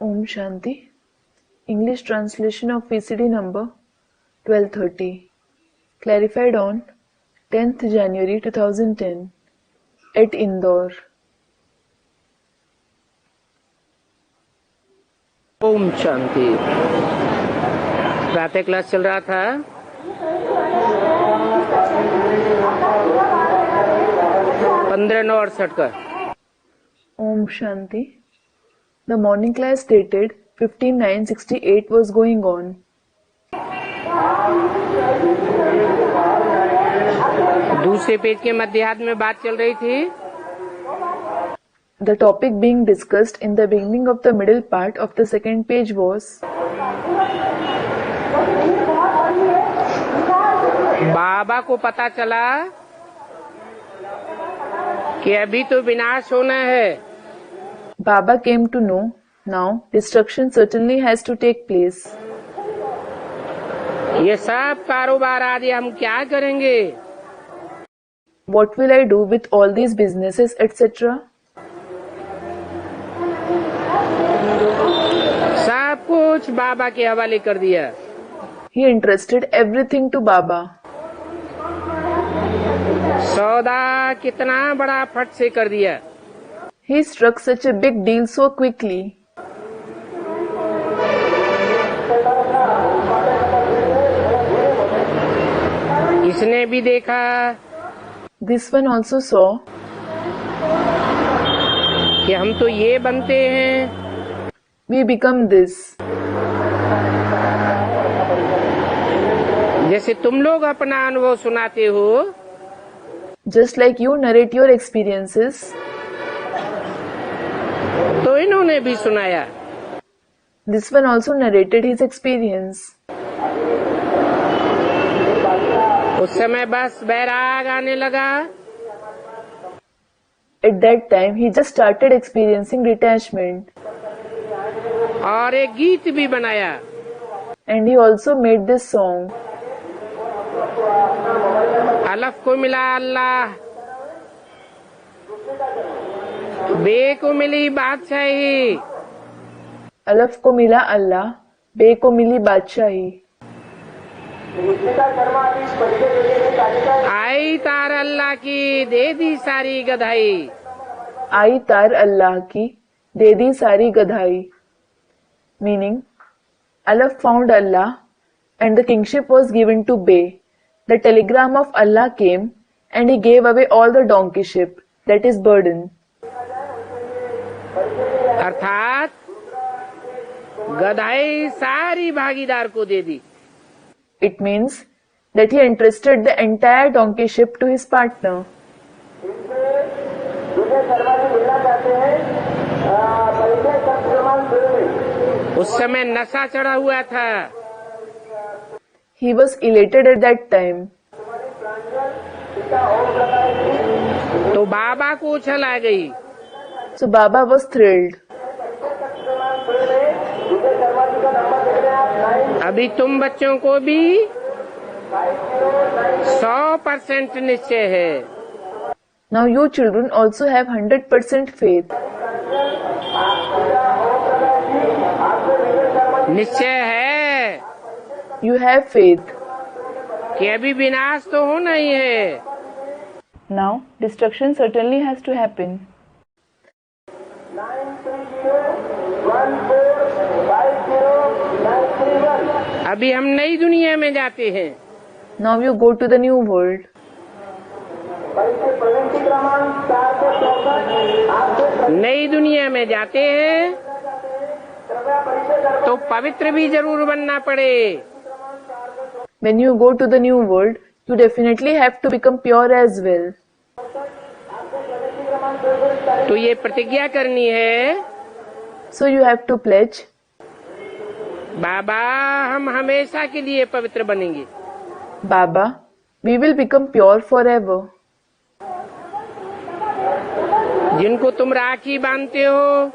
Om Shanti. English translation of VCD number 1230. Clarified on 10th January 2010 at Indore. Om Shanti. प्रातः class चल रहा था। पंद्रह 9:68 का। Om Shanti. The morning class dated 15/9/68 was going on. दूसरे page के मध्याह्न में बात चल रही थी। The topic being discussed in the beginning of the middle part of the second page was बाबा को पता चला कि अभी तो विनाश होना है। Baba came to know now destruction certainly has to take place. ये सब कारोबार आदि हम क्या करेंगे? What will I do with all these businesses, etc.? सब कुछ बाबा के हवाले कर दिया। He entrusted everything to Baba. सौदा कितना बड़ा फट से कर दिया। He struck such a big deal so quickly. इसने भी देखा This one also saw कि हम तो ये बनते हैं, we become this. जैसे तुम लोग अपना अनुभव सुनाते हो, Just like you narrate your experiences, तो इन्होंने भी सुनाया। this one also narrated his experience. उस समय बस बैराग आने लगा। At that time, he just started experiencing detachment. और एक गीत भी बनाया। And he also made this song. अलफ को मिला अल्लाह, बे को मिली बादशाही, अलफ को मिला अल्लाह, बे को मिली बादशाही। आई तार अल्लाह की दे दी सारी गधाई। आई तार अल्लाह की दे दी सारी गधाई। Meaning, Alaf found Allah and the kingship was given to Bey. The telegram of Allah came and he gave away all the donkeyship, that is burden. अर्थात गधाई सारी भागीदार को दे दी। It means that he entrusted the entire donkeyship to his partner. उस समय नशा चढ़ा हुआ था। He was elated at that time. तो बाबा को उछल आ गई। So Baba was thrilled. अभी तुम बच्चों को भी 100% निश्चय है। Now you children also have 100% faith. निश्चय है You have faith. कि अभी विनाश तो होना ही है। Now destruction certainly has to happen. अभी हम नई दुनिया में जाते हैं। Now you go to the new world. नई दुनिया में जाते हैं तो पवित्र भी जरूर बनना पड़े। When you go to the new world, you definitely have to become pure as well. तो ये प्रतिज्ञा करनी है, So you have to pledge, बाबा हम हमेशा के लिए पवित्र बनेंगे। Baba, we will become pure forever. जिनको तुम राखी बांधते हो,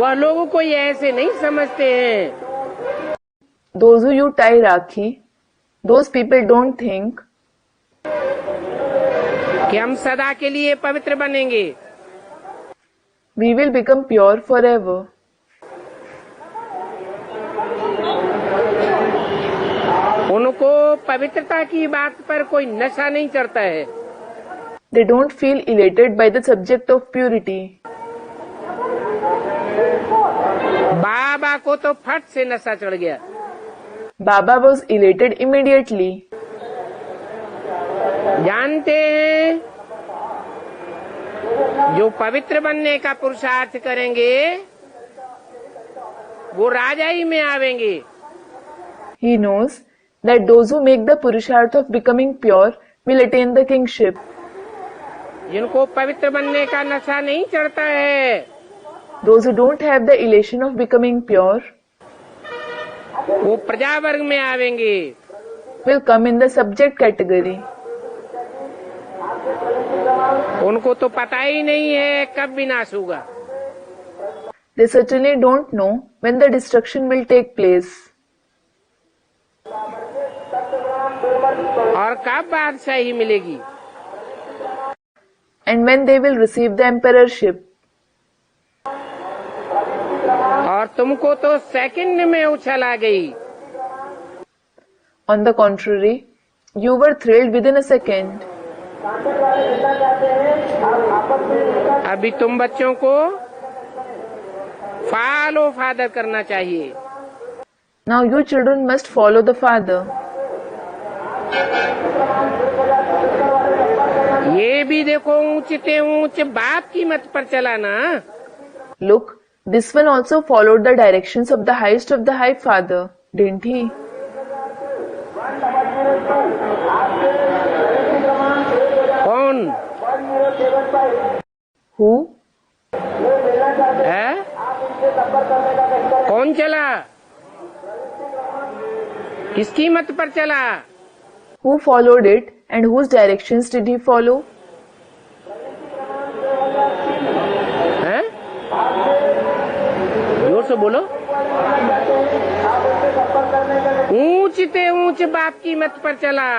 वह लोगों को ये ऐसे नहीं समझते हैं। Those who you tie Rakhi, those people don't think कि हम सदा के लिए पवित्र बनेंगे। We will become pure forever. उनको पवित्रता की बात पर कोई नशा नहीं चढ़ता है। They don't feel elated by the subject of purity. बाबा को तो फट से नशा चढ़ गया। Baba was elated immediately. जानते हैं, जो पवित्र बनने का पुरुषार्थ करेंगे वो राजाई में आवेंगे। He knows that those who make the purusharth of becoming pure will attain the kingship. जिनको पवित्र बनने का नशा नहीं चढ़ता है, Those who don't have the elation of becoming pure वो प्रजा वर्ग में आवेंगे। will come in the subject category. उनको तो पता ही नहीं है कब विनाश होगा। They certainly don't know when the destruction will take place और कब बादशाही मिलेगी। and when they will receive the emperorship. और तुमको तो सेकंड में उछल आ गई। On the contrary, you were thrilled within a second. अभी तुम बच्चों को फॉलो फादर करना चाहिए। Now you children must follow the father. ये भी देखो, ऊंचते ऊंच बाप की मत पर चला ना। Look, this one also followed the directions of the highest of the high father, didn't he? कौन Who? है? कौन चला? किसकी मत पर चला? Who followed it and whose directions did he follow? है? जोर से बोलो। ऊंचते ऊंच बाप की मत पर चला।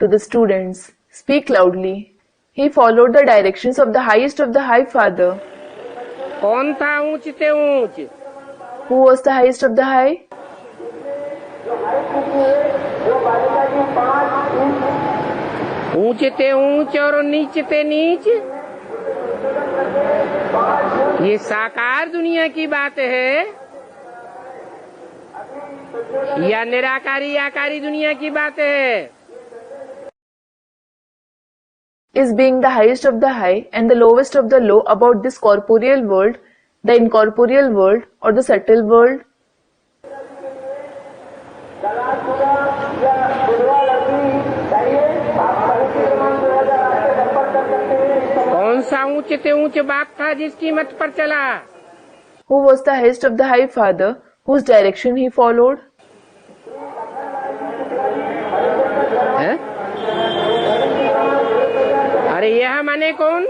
To the students, speak loudly. He followed the directions of the highest of the high father. कौन था ऊंचते ऊंच? Who was the highest of the high? ऊंचते ऊंच और नीचते नीच। ये साकार दुनिया की बात है या निराकारी आकारी दुनिया की बात है? Is being the highest of the high and the lowest of the low about this corporeal world, the incorporeal world, or the subtle world? कौन सा ऊंचते ऊंच बाप था जिसकी मत पर चला? Who was the highest of the high father, whose direction he followed? है? अरे यह माने कौन?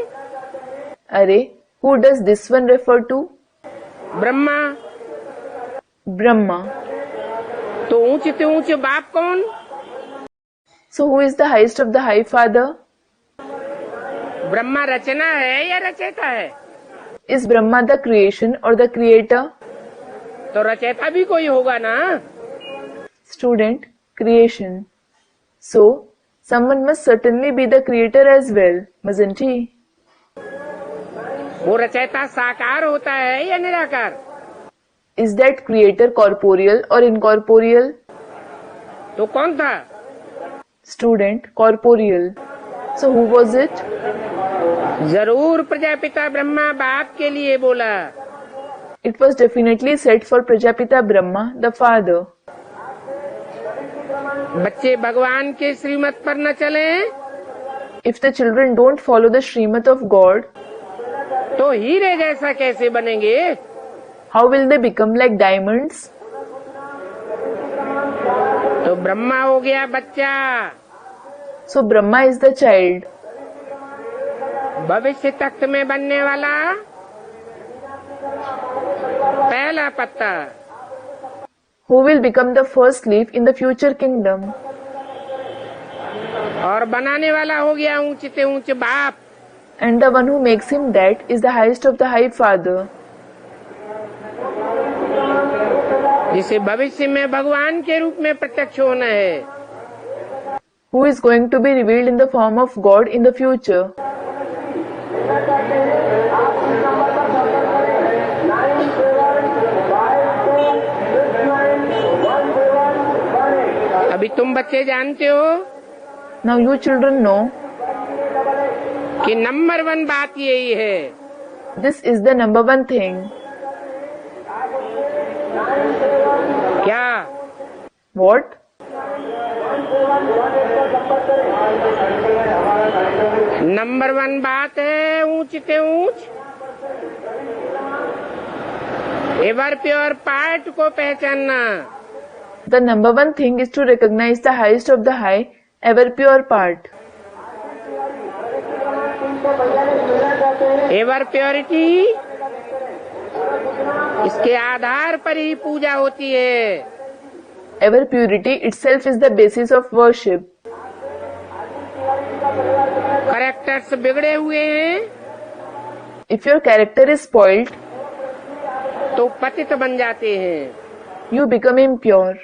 Arey, who does this one refer to? Brahma. Brahma. तो ऊंचते ऊंच बाप कौन? So who is the highest of the high father? Brahma रचना है या रचयिता है? Is Brahma the creation or the creator? तो रचयिता भी कोई होगा ना। Student, creation. So, someone must certainly be the creator as well, mustn't he? वो रचयिता साकार होता है या निराकार? Is that creator corporeal or incorporeal? तो कौन था? Student, corporeal. So who was it? जरूर प्रजापिता ब्रह्मा बाप के लिए बोला। It was definitely said for Prajapita Brahma, the father. बच्चे भगवान के श्रीमत पर न चले If the children don't follow the Srimat of God, तो हीरे जैसा कैसे बनेंगे? how will they become like diamonds? तो ब्रह्मा हो गया बच्चा, So Brahma is the child. भविष्य तख्त में बनने वाला पहला पत्ता, Who will become the first leaf in the future kingdom? और बनाने वाला हो गया ऊंचते ऊंच बाप। and the one who makes him that is the highest of the high Father, जिसे भविष्य में भगवान के रूप में प्रत्यक्ष होना है। who is going to be revealed in the form of God in the future. अभी तुम बच्चे जानते हो Now you children know कि नंबर 1 बात यही है, this is the number one thing. क्या? What? नंबर 1 बात है ऊंच से ऊंच एवर प्योर पार्ट को पहचानना। The number one thing is to recognize the highest of the high, ever pure part. Ever purity, इसके आधार पर ही पूजा होती है। Ever purity itself is the basis of worship. Characters बिगड़े हुए हैं If your character is spoiled, तो पतित बन जाते हैं। you become impure.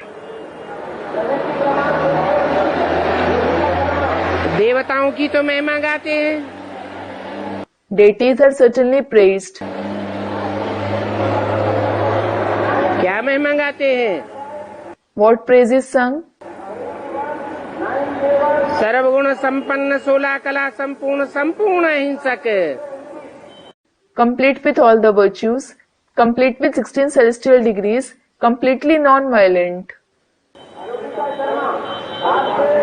देवताओं की तो महिमा गाते हैं, Deities are certainly praised. क्या महिमा गाते हैं? What praise is sung? सर्वगुण संपन्न 16 कला संपूर्ण संपूर्ण अहिंसक, Complete with all the virtues, complete with 16 celestial degrees, completely non-violent.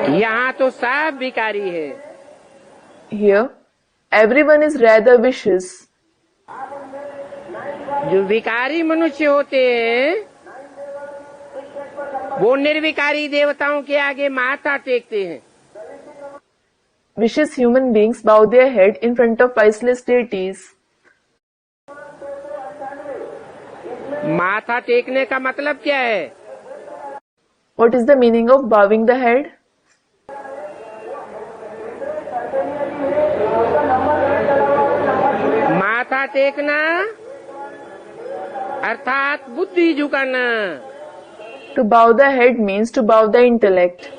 यहाँ तो सब विकारी है। Here, everyone is rather vicious. जो विकारी मनुष्य होते हैं वो निर्विकारी देवताओं के आगे माथा टेकते हैं। Vicious human beings bow their head in front of priceless deities. माथा टेकने का मतलब क्या है? What is the meaning of bowing the head? माथा टेकना अर्थात बुद्धि झुकाना। To bow the head means to bow the intellect.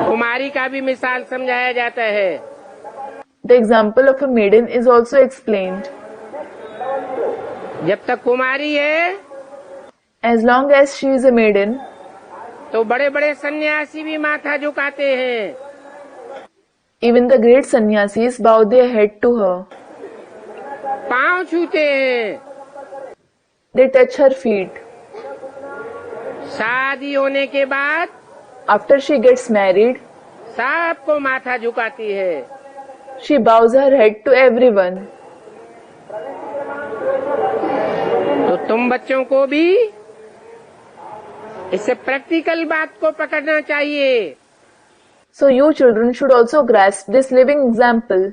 कुमारी का भी मिसाल समझाया जाता है। The example of a maiden is also explained. जब तक कुमारी है As long as she is a maiden, तो बड़े बड़े सन्यासी भी माथा झुकाते हैं। even the great sannyasis bow their head to her. पांव छूते हैं। They touch her feet. शादी होने के बाद After she gets married, सबको माथा झुकाती है। she bows her head to everyone. तो तुम बच्चों को भी इससे प्रैक्टिकल बात को पकड़ना चाहिए। So you children should also grasp this living example.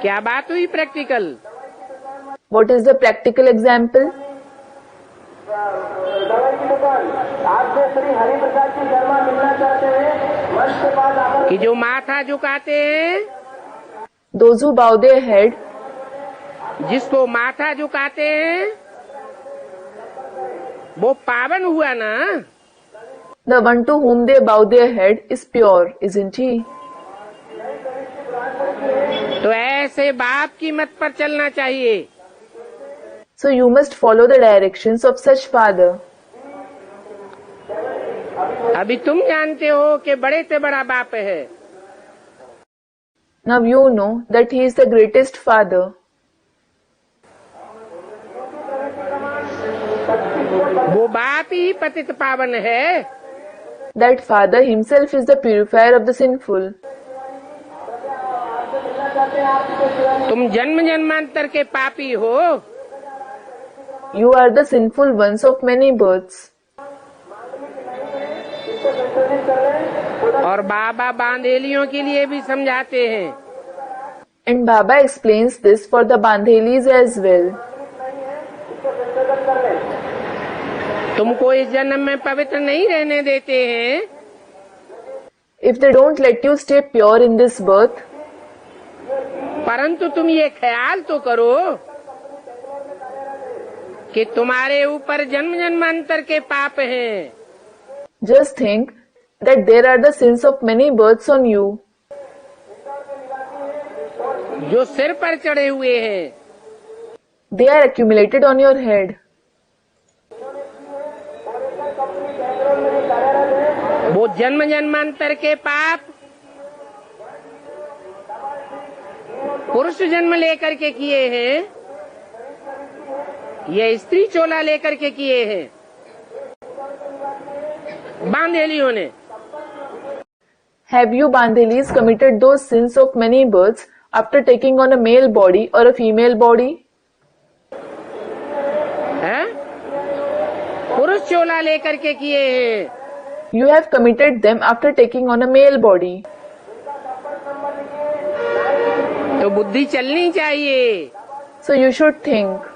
क्या बात हुई practical? What is the practical example? कि जो माथा झुकाते हैं, Those who bow their head, जिसको माथा झुकाते हैं वो पावन हुआ ना। the one to whom they bow their head is pure, isn't he? तो ऐसे बाप की मत पर चलना चाहिए। So you must follow the directions of such father. अभी तुम जानते हो कि बड़े से बड़ा बाप है। Now you know that he is the greatest father. वो बाप ही पतित पावन है। That father himself is the purifier of the sinful. तुम जन्म जन्मांतर के पापी हो You are the sinful ones of many births. और बाबा बांधेलियों के लिए भी समझाते हैं। And Baba explains this for the Bandhelis as well. तुमको इस जन्म में पवित्र नहीं रहने देते हैं If they don't let you stay pure in this birth, परंतु तुम ये ख्याल तो करो कि तुम्हारे ऊपर जन्म जन्मांतर के पाप हैं। just think that there are the sins of many births on you, जो सिर पर चढ़े हुए हैं। they are accumulated on your head. वो जन्म जन्मांतर के पाप पुरुष जन्म लेकर के किए हैं या स्त्री चोला लेकर के किए हैं बांधेलियों ने। Have you Bandhelis committed those sins of many births after taking on a male body or a female body? हैं? पुरुष चोला लेकर के किए हैं। You have committed them after taking on a male body. तो बुद्धि चलनी चाहिए। So you should think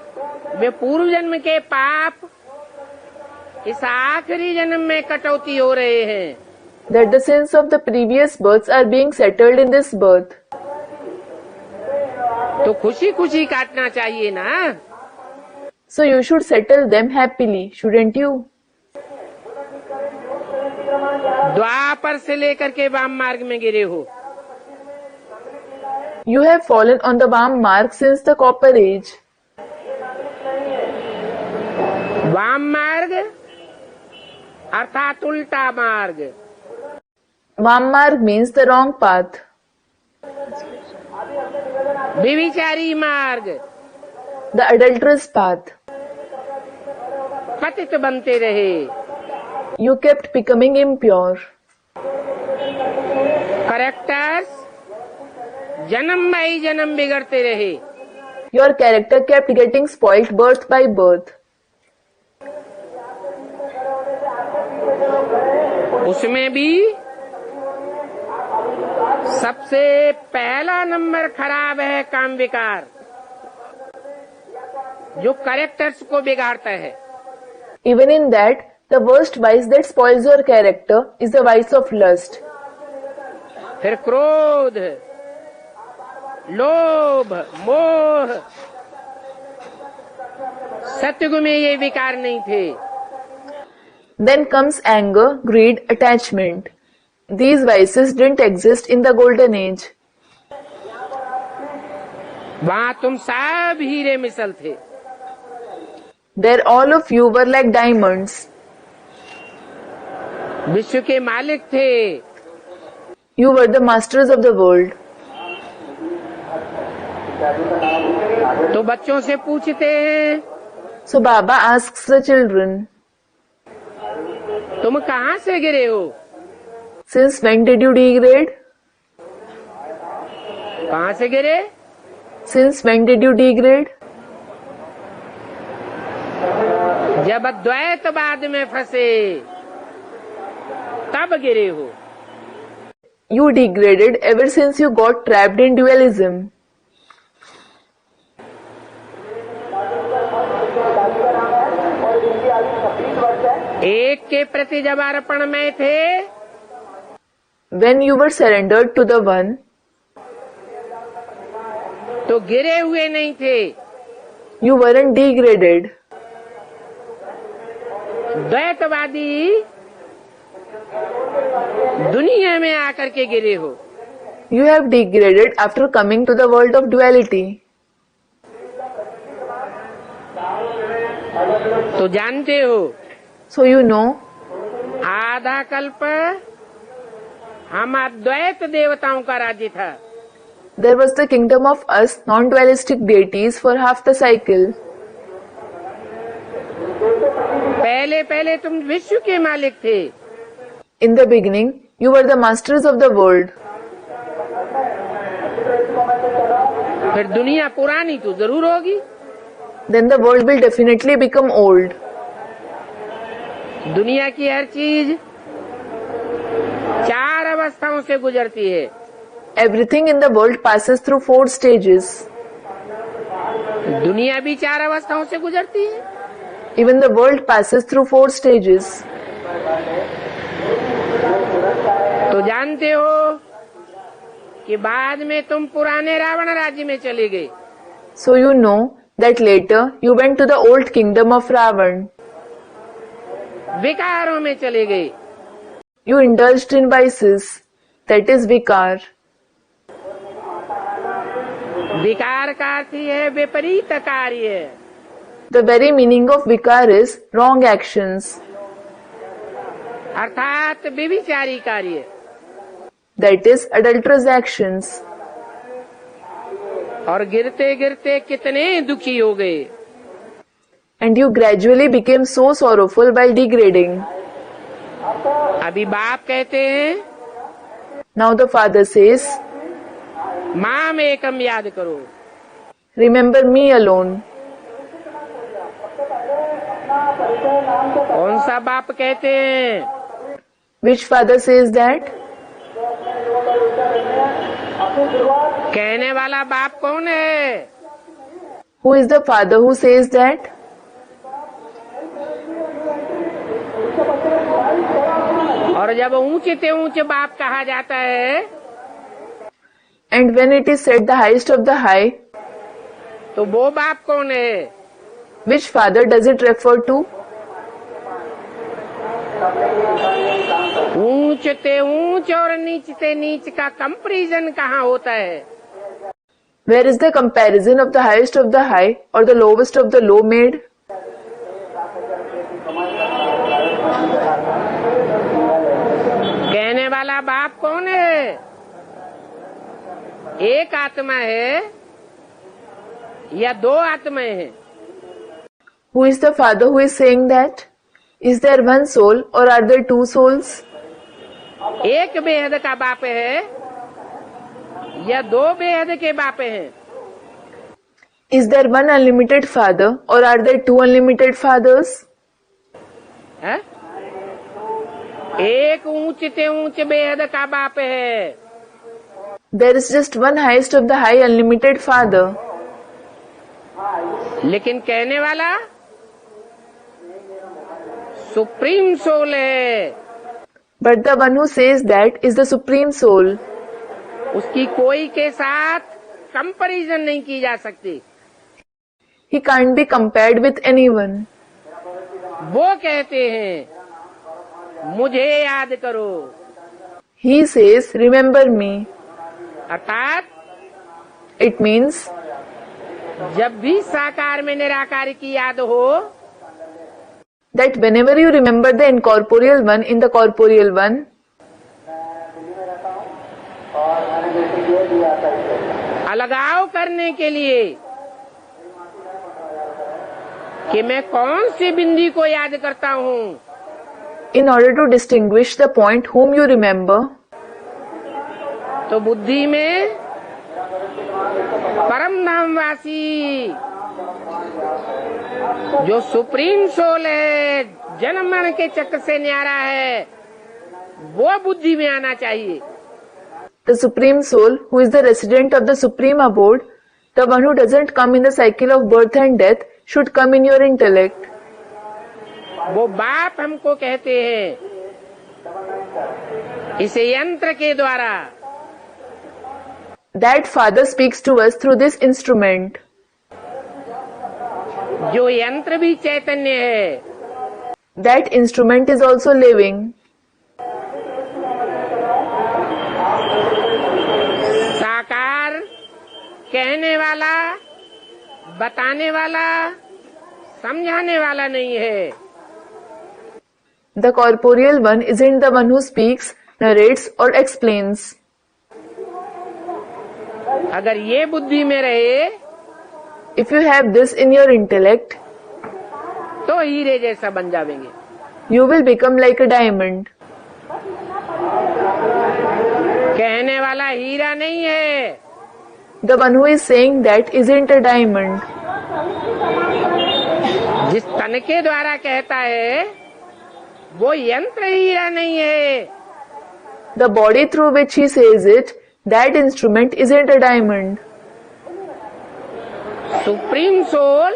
वे पूर्व जन्म के पाप इस आखिरी जन्म में कटौती हो रहे हैं। that the sins of the previous births are being settled in this birth. तो खुशी खुशी काटना चाहिए ना। So you should settle them happily, shouldn't you? द्वापर से लेकर के वाम मार्ग में गिरे हो। You have fallen on the Vam mark since the Copper Age. वाम मार्ग अर्थात उल्टा मार्ग। Vam mark means the wrong path. व्यभिचारी मार्ग, The adulterous path. पतित बनते रहे। You kept becoming impure. Characters जन्म बाई जन्म बिगड़ते रहे। Your character kept getting spoilt birth by birth. उसमें भी सबसे पहला नंबर खराब है काम विकार, जो करेक्टर्स को बिगाड़ता है। Even in that, the worst vice that spoils your character is the vice of lust. फिर क्रोध, लोभ, मोह। सत्युग में ये विकार नहीं थे। Then comes anger, greed, attachment. These vices didn't exist in the golden age. वहाँ तुम सब हीरे मिसल थे। There all of you were like diamonds. विश्व के मालिक थे। You were the masters of the world. तो बच्चों से पूछते हैं, So Baba asks the children, तुम कहाँ से गिरे हो? since when did you degrade? कहाँ से गिरे? Since when did you degrade? जब अद्वैतवाद में फंसे तब गिरे हो। You degraded ever since you got trapped in dualism. एक के प्रति जब अर्पण में थे When you were surrendered to the One, तो गिरे हुए नहीं थे। you weren't degraded. द्वैतवादी दुनिया में आकर के गिरे हो। You have degraded after coming to the world of duality. तो जानते हो, So you know, आधा कल्प हम अद्वैत देवताओं का राज्य था। there was the kingdom of us non-dualistic deities for half the cycle. पहले पहले तुम विश्व के मालिक थे। In the beginning, you were the masters of the world. फिर दुनिया पुरानी तो जरूर होगी। Then the world will definitely become old. दुनिया की हर चीज 4 अवस्थाओं से गुजरती है। Everything in the world passes through 4 stages. दुनिया भी 4 अवस्थाओं से गुजरती है। Even the world passes through 4 stages. तो जानते हो कि बाद में तुम पुराने रावण राज्य में चले गए। So you know that later you went to the old kingdom of Ravan. विकारों में चले गए। You indulged in vices, that is vikar. विकार का अर्थ ही है विपरीत कार्य। The very meaning of vikar is wrong actions, अर्थात व्यभिचारी कार्य। that is adulterous actions. और गिरते गिरते कितने दुखी हो गए। And you gradually became so sorrowful while degrading. अभी बाप कहते हैं Now the father says, माम एकम याद करो। remember me alone. कौन सा बाप कहते हैं? Which father says that? कहने वाला बाप कौन है? Who is the father who says that? और जब ऊंचे से ऊंचे बाप कहा जाता है And when it is said the highest of the high, तो वो बाप कौन है? which father does it refer to? ऊंच से ऊंच और नीच से नीच का कंपैरिजन कहाँ होता है? Where is the comparison of the highest of the high or the lowest of the low made? कहने वाला बाप कौन है? एक आत्मा है या दो आत्माएं हैं? Who is the father who is saying that? Is there one soul or are there two souls? एक बेहद का बाप है या दो बेहद के बाप हैं? Is there one unlimited father or are there two unlimited fathers? है? एक ऊंच से ऊंच बेहद का बाप है। There is just one highest of the high unlimited father. लेकिन कहने वाला सुप्रीम सोल है। But the one who says that is the supreme soul. उसकी कोई के साथ कंपैरिजन नहीं की जा सकती। He can't be compared with anyone. वो कहते हैं मुझे याद करो। He says, remember me. अर्थात It means जब भी साकार में निराकार की याद हो that whenever you remember the incorporeal one in the corporeal one, अलगाव करने के लिए कि मैं कौन सी बिंदी को याद करता हूँ, in order to distinguish the point whom you remember, तो बुद्धि में परम धामवासी जो सुप्रीम सोल है, जन्म मरण के चक्र से न्यारा है, वो बुद्धि में आना चाहिए। the supreme soul who is the resident of the supreme abode, the one who doesn't come in the cycle of birth and death, should come in your intellect. वो बाप हमको कहते हैं इस यंत्र के द्वारा। That father speaks to us through this instrument. जो यंत्र भी चैतन्य है, That instrument is also living. साकार कहने वाला, बताने वाला, समझाने वाला नहीं है। The corporeal one isn't the one who speaks, narrates or explains. अगर ये बुद्धि में रहे If you have this in your intellect, तो हीरे जैसा बन जाएंगे। you will become like a diamond. कहने वाला हीरा नहीं है, The one who is saying that isn't a diamond. जिस तन के द्वारा कहता है वो यंत्र हीरा नहीं है। The body through which he says it, that instrument isn't a diamond. Supreme soul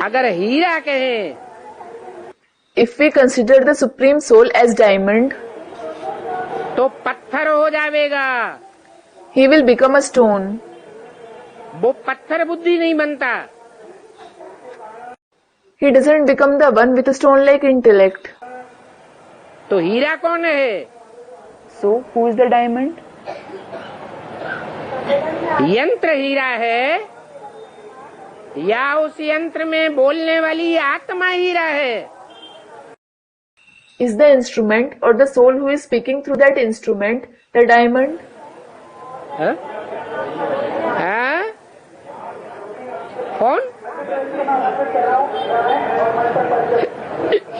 अगर हीरा कहें If we consider the Supreme Soul as diamond, तो पत्थर हो जाएगा। he will become a stone. वो पत्थर बुद्धि नहीं बनता। He doesn't become the one with a stone-like intellect. तो हीरा कौन है? So, who is the diamond? यंत्र हीरा है या उस यंत्र में बोलने वाली आत्मा हीरा है? Is the instrument or the soul who is speaking through that instrument the diamond? हाँ? हाँ? कौन?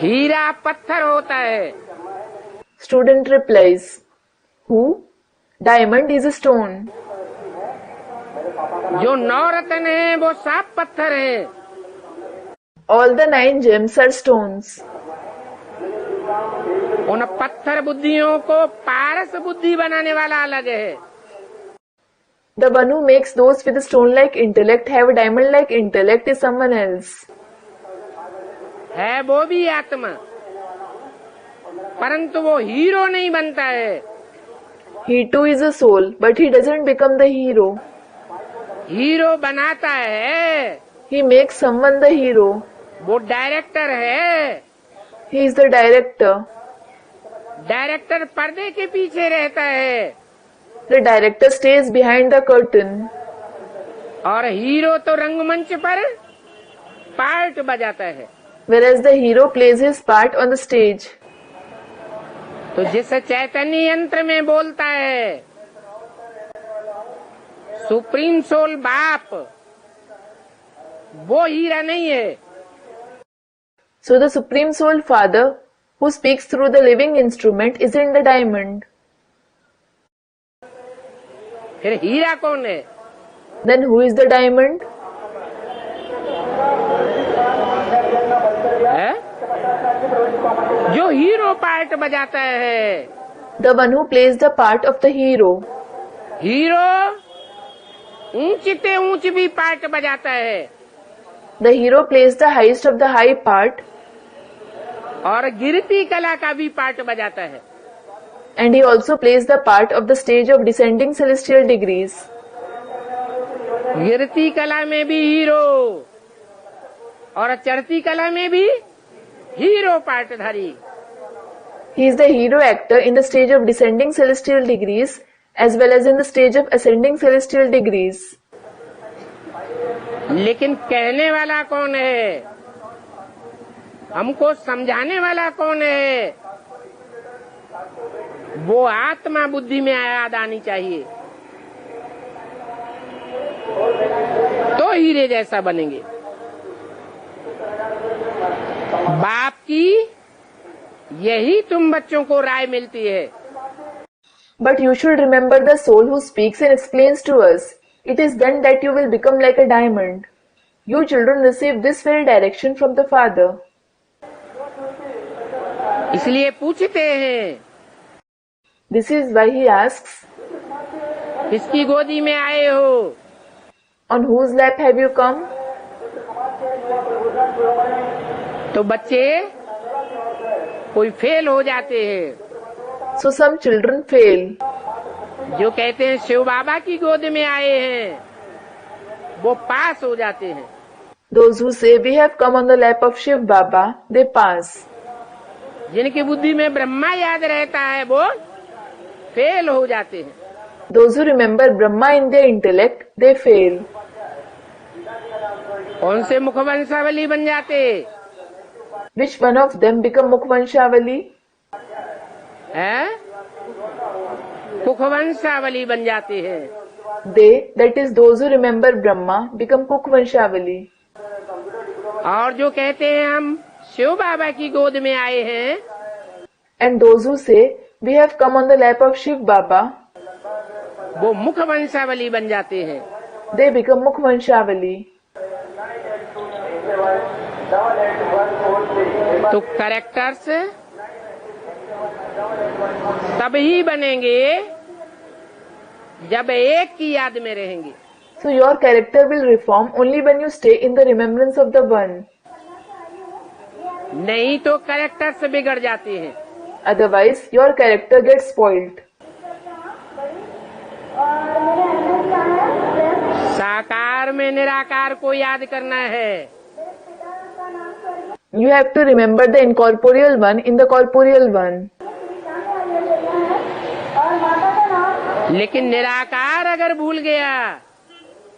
हीरा पत्थर होता है। Student replies, who? Diamond is a stone. जो 9 रत्न है वो साफ पत्थर है। All the 9 gems are stones. उन पत्थर बुद्धियों को पारस बुद्धि बनाने वाला अलग है। The one who makes those with a stone-like intellect have a diamond-like intellect is someone else. है वो भी आत्मा, परंतु वो हीरो नहीं बनता है। He too is a soul, but he doesn't become the hero. Hero बनाता है, He makes someone the hero. वो डायरेक्टर है। He is the director. Director पर्दे के पीछे रहता है The director stays behind the curtain. और हीरो तो रंगमंच पर पार्ट बजाता है। Whereas the hero plays his part on the stage. तो जिस चैतन्य यंत्र में बोलता है सुप्रीम सोल बाप, वो हीरा नहीं है। So the Supreme Soul Father, who speaks through the living instrument, isn't the diamond. फिर हीरा कौन है? Then who is the diamond? है? जो हीरो पार्ट बजाता है। The one who plays the part of the hero. Hero ऊंचते ऊंच भी पार्ट बजाता है The hero plays the highest of the high part, और गिरती कला का भी पार्ट बजाता है। and he also plays the part of the stage of descending celestial degrees. गिरती कला में भी हीरो और चढ़ती कला में भी hero पार्टधारी। He is the hero actor in the stage of descending celestial degrees as well as in the stage of ascending celestial degrees. लेकिन कहने वाला कौन है? हमको समझाने वाला कौन है? वो आत्मा बुद्धि में याद आनी चाहिए, तो हीरे जैसा बनेंगे। बाप की यही तुम बच्चों को राय मिलती है। But you should remember the soul who speaks and explains to us. It is then that you will become like a diamond. You children receive this very direction from the Father. इसलिए पूछते हैं, This is why he asks, किसकी गोदी में आए हो? on whose lap have you come? तो बच्चे कोई फेल हो जाते हैं, So some children fail. जो कहते हैं शिव बाबा की गोद में आए हैं, वो पास हो जाते हैं। Those who say we have come on the lap of Shiv Baba, they pass. जिनकी बुद्धि में ब्रह्मा याद रहता है वो फेल हो जाते हैं। Those who remember Brahma in their intellect, they fail. कौन से मुखवंशावली बन जाते Which one of them become Mukhvanshavali? हैं? मुखवंशावली बन जाते हैं। They, that is those who remember Brahma, become Kukhvanshavali. और जो कहते हैं हम शिव बाबा की गोद में आए हैं, And those who say we have come on the lap of Shiv Baba, वो मुखवंशावली बन जाते हैं। they become Mukhvanshavali. तो कैरेक्टर्स तभी बनेंगे जब एक की याद में रहेंगे। So your character will reform only when you stay in the remembrance of the One. नहीं तो कैरेक्टर से बिगड़ जाते हैं। Otherwise, your character gets spoiled. साकार में निराकार को याद करना है। You have to remember the incorporeal one in the corporeal one. लेकिन निराकार अगर भूल गया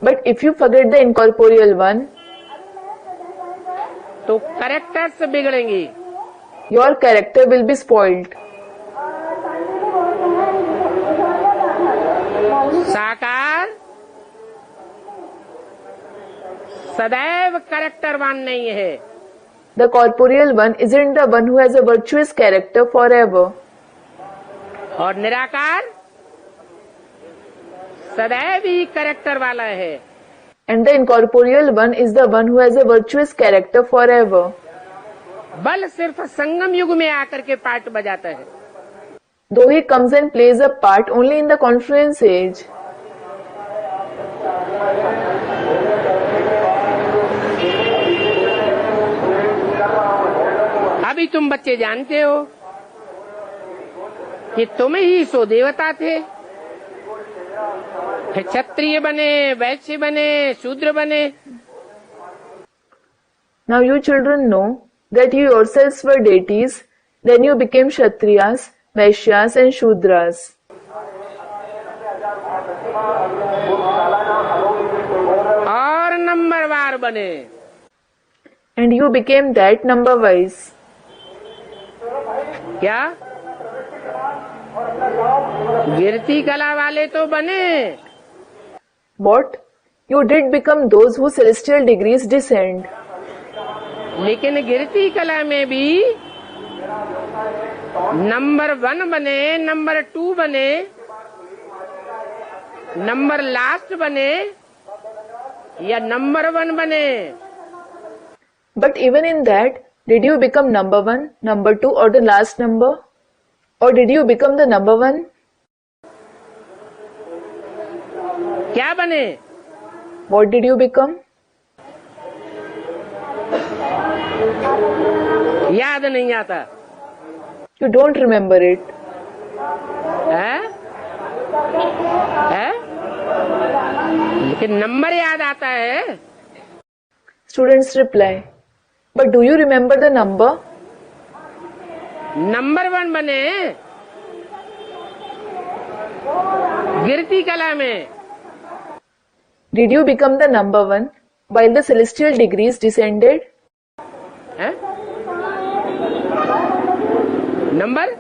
But if you forget the incorporeal one, तो कैरेक्टर से बिगड़ेंगी। your character will be spoiled. साकार सदैव कैरेक्टरवान नहीं है। The corporeal one isn't the one who has a virtuous character forever. और निराकार सदैव ही कैरेक्टर वाला है। And the incorporeal one is the one who has a virtuous character forever. बल सिर्फ संगम युग में आकर के पार्ट बजाता है। Though he comes and plays a part only in the confluence age. अभी तुम बच्चे जानते हो कि तुम ही सो देवता थे, फिर क्षत्रिय बने, वैश्य बने, शूद्र बने। Now you children know that you yourselves were deities, then you became Kshatriyas, Vaishyas and Shudras. और नंबरवार बने। And you became that number wise. क्या गिरती कला वाले तो बने, What? You did become those whose celestial degrees descend. लेकिन गिरती कला में भी नंबर 1 बने, नंबर 2 बने, नंबर लास्ट बने या नंबर 1 बने। But even in that, did you become number 1, number 2 or the last number? Or did you become the number 1? क्या बने? What did you become? याद नहीं आता You don't remember it. है? है? लेकिन नंबर याद आता है। Students reply, but do you remember the number? Number 1 बने गिरती कला में। Did you become the number 1 while the celestial degrees descended? है? नंबर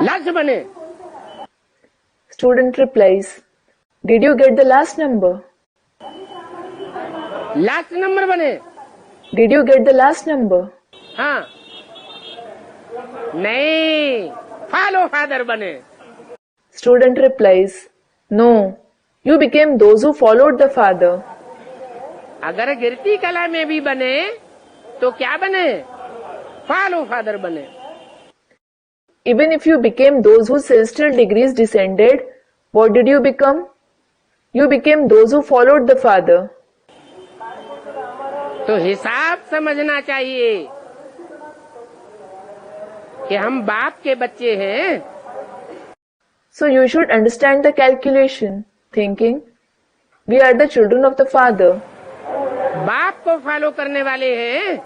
लास्ट बने। Student replies, did you get the last number? Last number बने। Did you get the last number? हाँ, नहीं, follow father बने। Student replies, no, you became those who followed the father. अगर गिरती कला में भी बने तो क्या बने? फॉलो फादर बने। Even if you became those whose celestial degrees descended, what did you become? You became those who followed the father. तो हिसाब समझना चाहिए कि हम बाप के बच्चे हैं। So you should understand the calculation, thinking, we are the children of the father. बाप को फॉलो करने वाले हैं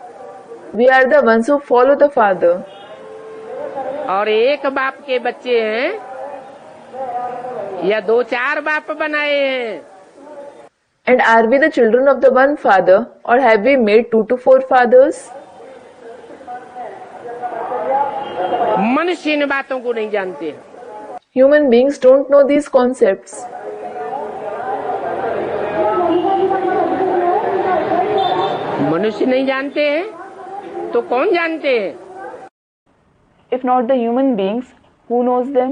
We are the ones who follow the father. और एक बाप के बच्चे हैं या 2-4 बाप बनाए हैं। And are we the children of the one father, or have we made 2 to 4 fathers? मनुष्य इन बातों को नहीं जानते। Human beings don't know these concepts. मनुष्य नहीं जानते हैं तो कौन जानते हैं? If not the human beings, who knows them?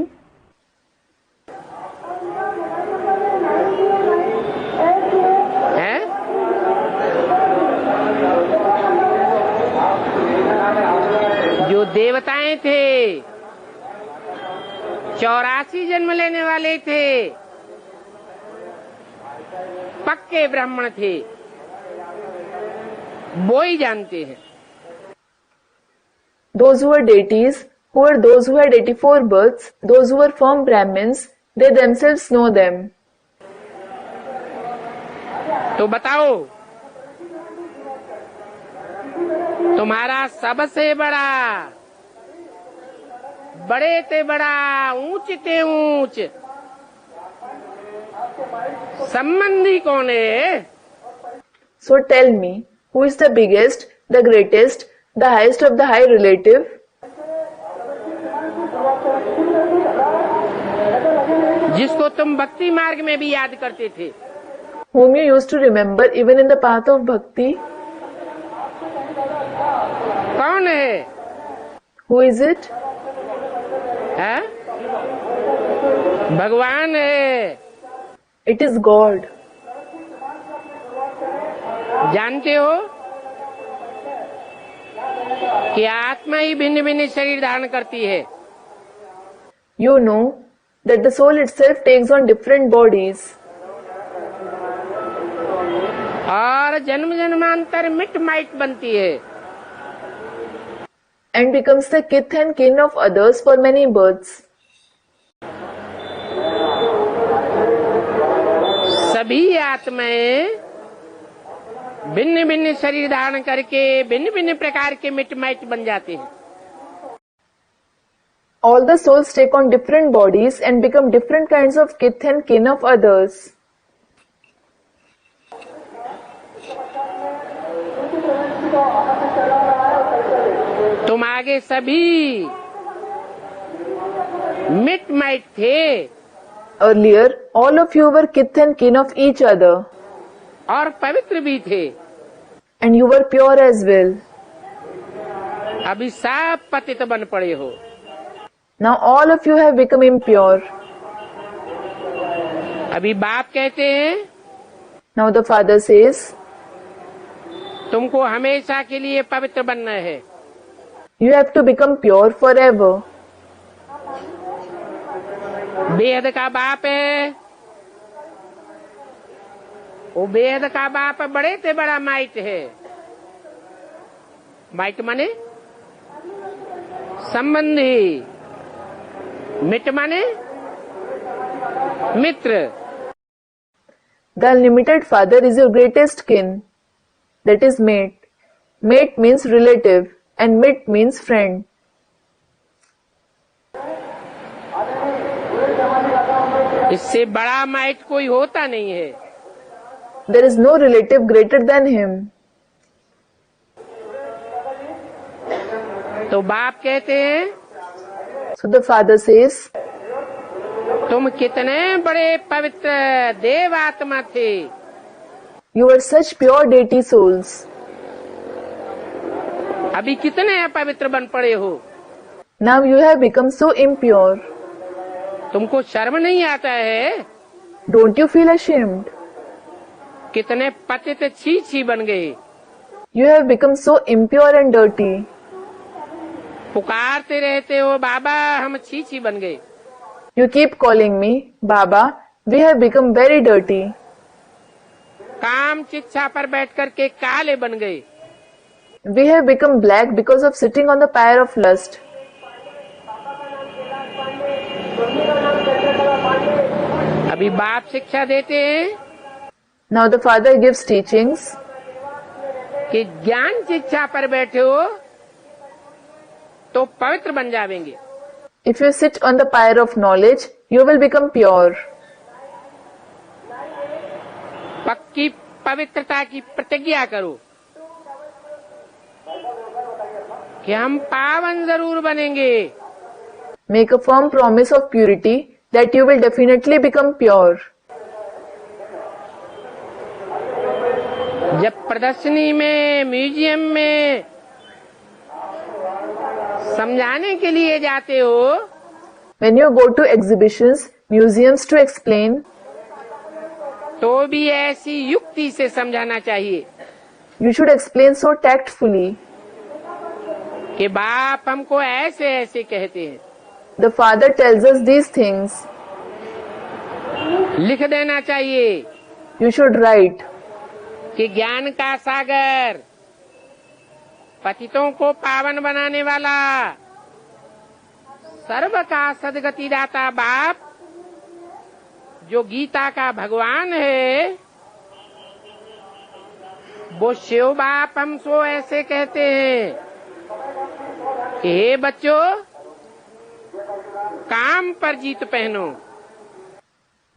है? जो देवताएं थे 84 जन्म लेने वाले थे, पक्के ब्राह्मण थे, वो ही जानते हैं। Those who were deities, who were those who had 84 births, those who were firm Brahmins, they themselves know them. तो बताओ, तुम्हारा सबसे बड़ा, बड़े ते बड़ा, ऊंच ते ऊंच संबंधी कौन है? So tell me, who is the biggest, the greatest, the highest of the high relative? जिसको तुम भक्ति मार्ग में भी याद करते थे, Whom you used to remember even in the path of bhakti? कौन है? Who is it? है? भगवान है। It is God. जानते हो कि आत्मा ही भिन्न भिन्न शरीर धारण करती है। You know that the soul itself takes on different bodies और जन्म जन्मांतर मिट माइट बनती है। and becomes the kith and kin of others for many births. सभी आत्माएं भिन्न भिन्न शरीर धारण करके भिन्न भिन्न प्रकार के मिट माइट बन जाते हैं। All the souls take on different bodies and become different kinds of kith and kin of others. तुम आगे सभी मिट माइट थे Earlier, all of you were kith and kin of each other, और पवित्र भी थे। and you were pure as well. अभी सब पतित बन पड़े हो। Now all of you have become impure. अभी बाप कहते हैं Now the Father says, तुमको हमेशा के लिए पवित्र बनना है। you have to become pure forever. बेहद का बाप है, वो बेहद का बाप बड़े से बड़ा माइट है। माइट माने संबंधी, मिट माने मित्र। The Unlimited Father is your greatest kin. That is mate. Mate means relative and mit means friend. इससे बड़ा माइट कोई होता नहीं है। There is no relative greater than him. तो बाप कहते हैं So the Father says, तुम कितने बड़े पवित्र देव आत्मा थे, you are such pure deity souls. अभी कितने अपवित्र बन पड़े हो। Now you have become so impure. तुमको शर्म नहीं आता है? Don't you feel ashamed? कितने पतित छी छी बन गए। You have become so impure and dirty. पुकारते रहते हो, बाबा हम छी छी बन गए। You keep calling me, Baba, we have become very dirty. काम शिक्षा पर बैठ कर के काले बन गए। We have become black because of sitting on the pyre of lust. अभी बाप शिक्षा देते हैं Now the Father gives teachings कि ज्ञान शिक्षा पर बैठे हो तो पवित्र बन जाएंगे। if you sit on the pyre of knowledge, you will become pure. पक्की पवित्रता की प्रतिज्ञा करो कि हम पावन जरूर बनेंगे। Make a firm promise of purity that you will definitely become pure. जब प्रदर्शनी में, म्यूजियम में समझाने के लिए जाते हो When you go to exhibitions, museums to explain, तो भी ऐसी युक्ति से समझाना चाहिए you should explain so tactfully. कि बाप हमको ऐसे ऐसे कहते हैं। The Father tells us these things. लिख देना चाहिए You should write कि ज्ञान का सागर पतितों को पावन बनाने वाला, सर्व का सदगति दाता बाप जो गीता का भगवान है, वो शिव बाप हमको ऐसे कहते हैं कि हे बच्चों, काम पर जीत पहनो।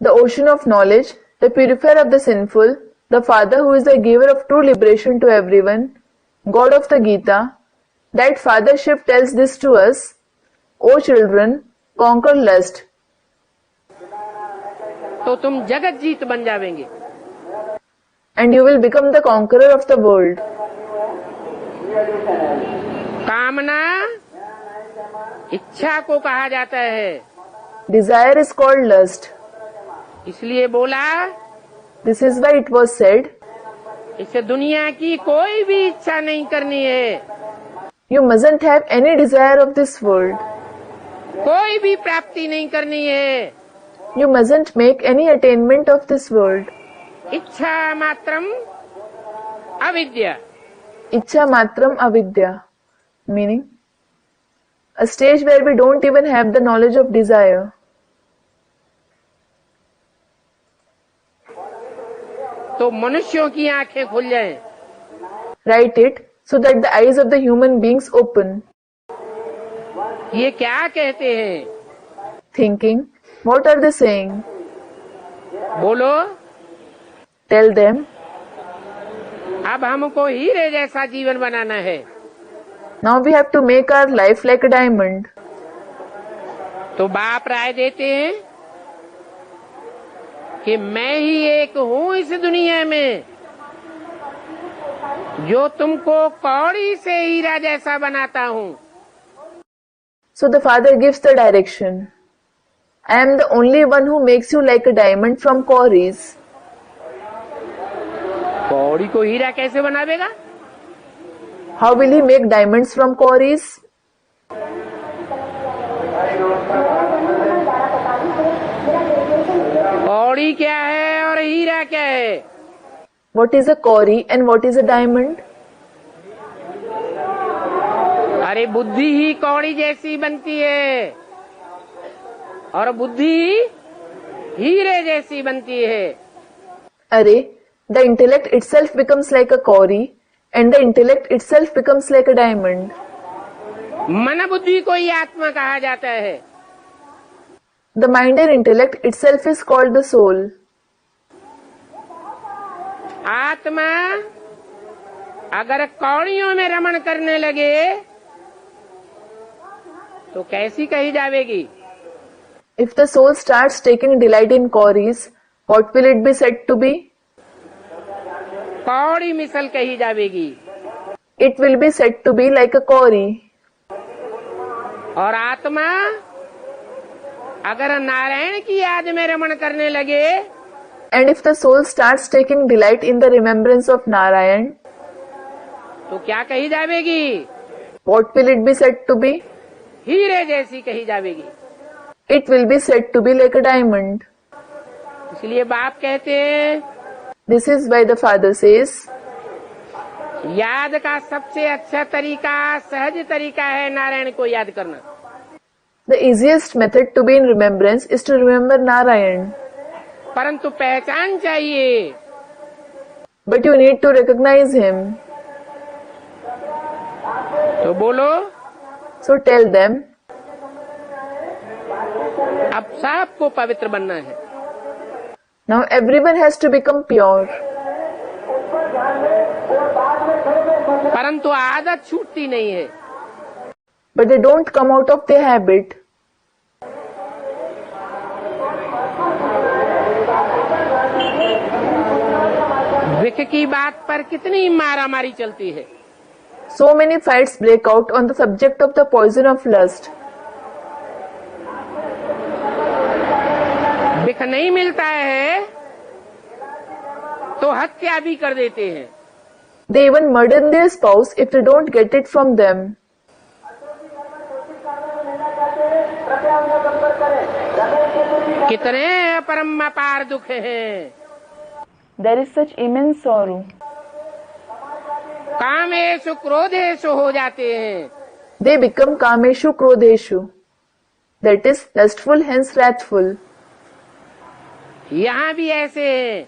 The ocean of knowledge, the purifier of the sinful, the Father who is the giver of true liberation to everyone, God of the Gita, that fathership tells this to us, O children, conquer lust. तो तुम जगत जीत बन जावेंगे। And you will become the conqueror of the world. कामना इच्छा को कहा जाता है, Desire is called lust. इसलिए बोला This is why it was said, इसे दुनिया की कोई भी इच्छा नहीं करनी है, you mustn't have any desire of this world. कोई भी प्राप्ति नहीं करनी है, You mustn't make any attainment of this world. इच्छा मात्रम अविद्या। Ichcha matram avidya. Meaning, a stage where we don't even have the knowledge of desire. तो मनुष्यों की आंखें खुल जाएं। Write it so that the eyes of the human beings open. ये क्या कहते हैं? Thinking, what are they saying? बोलो। Tell them, अब हमको हीरे जैसा जीवन बनाना है, now we have to make our life like a diamond. तो बाप राय देते हैं कि मैं ही एक हूँ इस दुनिया में जो तुमको कौड़ी से हीरा जैसा बनाता हूँ। So the Father gives the direction. I am the only one who makes you like a diamond from cauries. कौड़ी को हीरा कैसे बनावेगा? How will he make diamonds from cauries? कौड़ी क्या है और हीरा क्या है? What is a caury and what is a diamond? अरे बुद्धि ही कौड़ी जैसी बनती है और बुद्धि हीरे जैसी बनती है। Array, the intellect itself becomes like a caury and the intellect itself becomes like a diamond. मन बुद्धि को ही आत्मा कहा जाता है। The mind and intellect itself is called the soul. आत्मा अगर कौड़ियों में रमण करने लगे तो कैसी कही जावेगी? If the soul starts taking delight in cauries, what will it be said to be? कौड़ी मिसल कही जावेगी। It will be said to be like a caury. और आत्मा अगर नारायण की याद में रमण करने लगे And if the soul starts taking delight in the remembrance of Narayan, तो क्या कही जावेगी? what will it be said to be? हीरे जैसी कही जावेगी। It will be said to be like a diamond. इसलिए बाप कहते हैं, This is why the Father says, याद का सबसे अच्छा तरीका, सहज तरीका है नारायण को याद करना। the easiest method to be in remembrance is to remember Narayan. परंतु पहचान चाहिए। But you need to recognize him. तो बोलो, So tell them, अब सबको पवित्र बनना है। now everyone has to become pure. परंतु आदत छूटती नहीं है। But they don't come out of their habit. विख की बात पर कितनी मारामारी चलती है। So many fights break out on the subject of the poison of lust. विख नहीं मिलता है तो हत्या भी कर देते हैं। They even murder their spouse if they don't get it from them. कितने अपरम अपार दुख हैं। There is such immense sorrow. कामेषु क्रोधेषु हो जाते हैं। They become kameshu krodeshu. That is lustful, hence wrathful. यहाँ भी ऐसे हैं।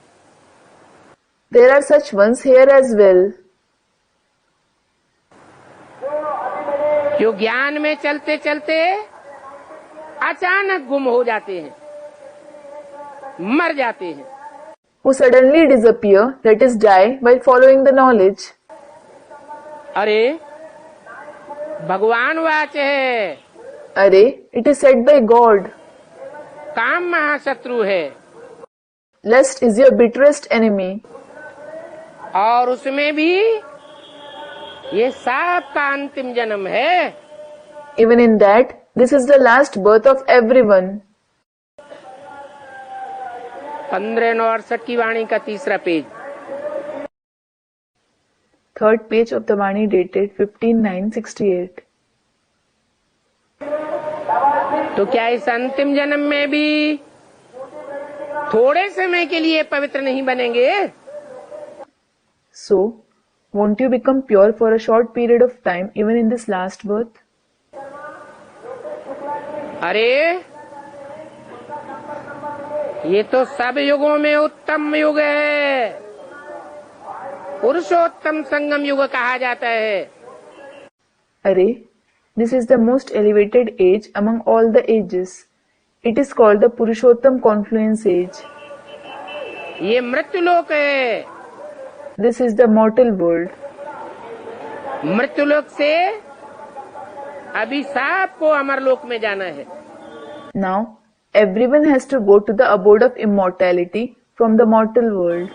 There are such ones here as well. जो ज्ञान में चलते चलते अचानक गुम हो जाते हैं, मर जाते हैं। Who suddenly disappear, that is die, while following the knowledge. अरे भगवान वाच है, Arey, it is said by God. काम महाशत्रु है Lust is your bitterest enemy. और उसमें भी ये सबका अंतिम जन्म है। Even in that, this is the last birth of everyone. 1568 की वाणी का तीसरा page. Third page of the Vani dated 15/9/68. तो क्या इस अंतिम जन्म में भी थोड़े समय के लिए पवित्र नहीं बनेंगे? So, won't you become pure for a short period of time even in this last birth? अरे ये तो सब युगों में उत्तम युग है, पुरुषोत्तम संगम युग कहा जाता है। Arey, this is the most elevated age among all the ages. It is called the Purushottam confluence age. ये मृत्युलोक है। This is the mortal world. मृत्युलोक से अभी सबको अमरलोक में जाना है। Now, everyone has to go to the abode of immortality from the mortal world.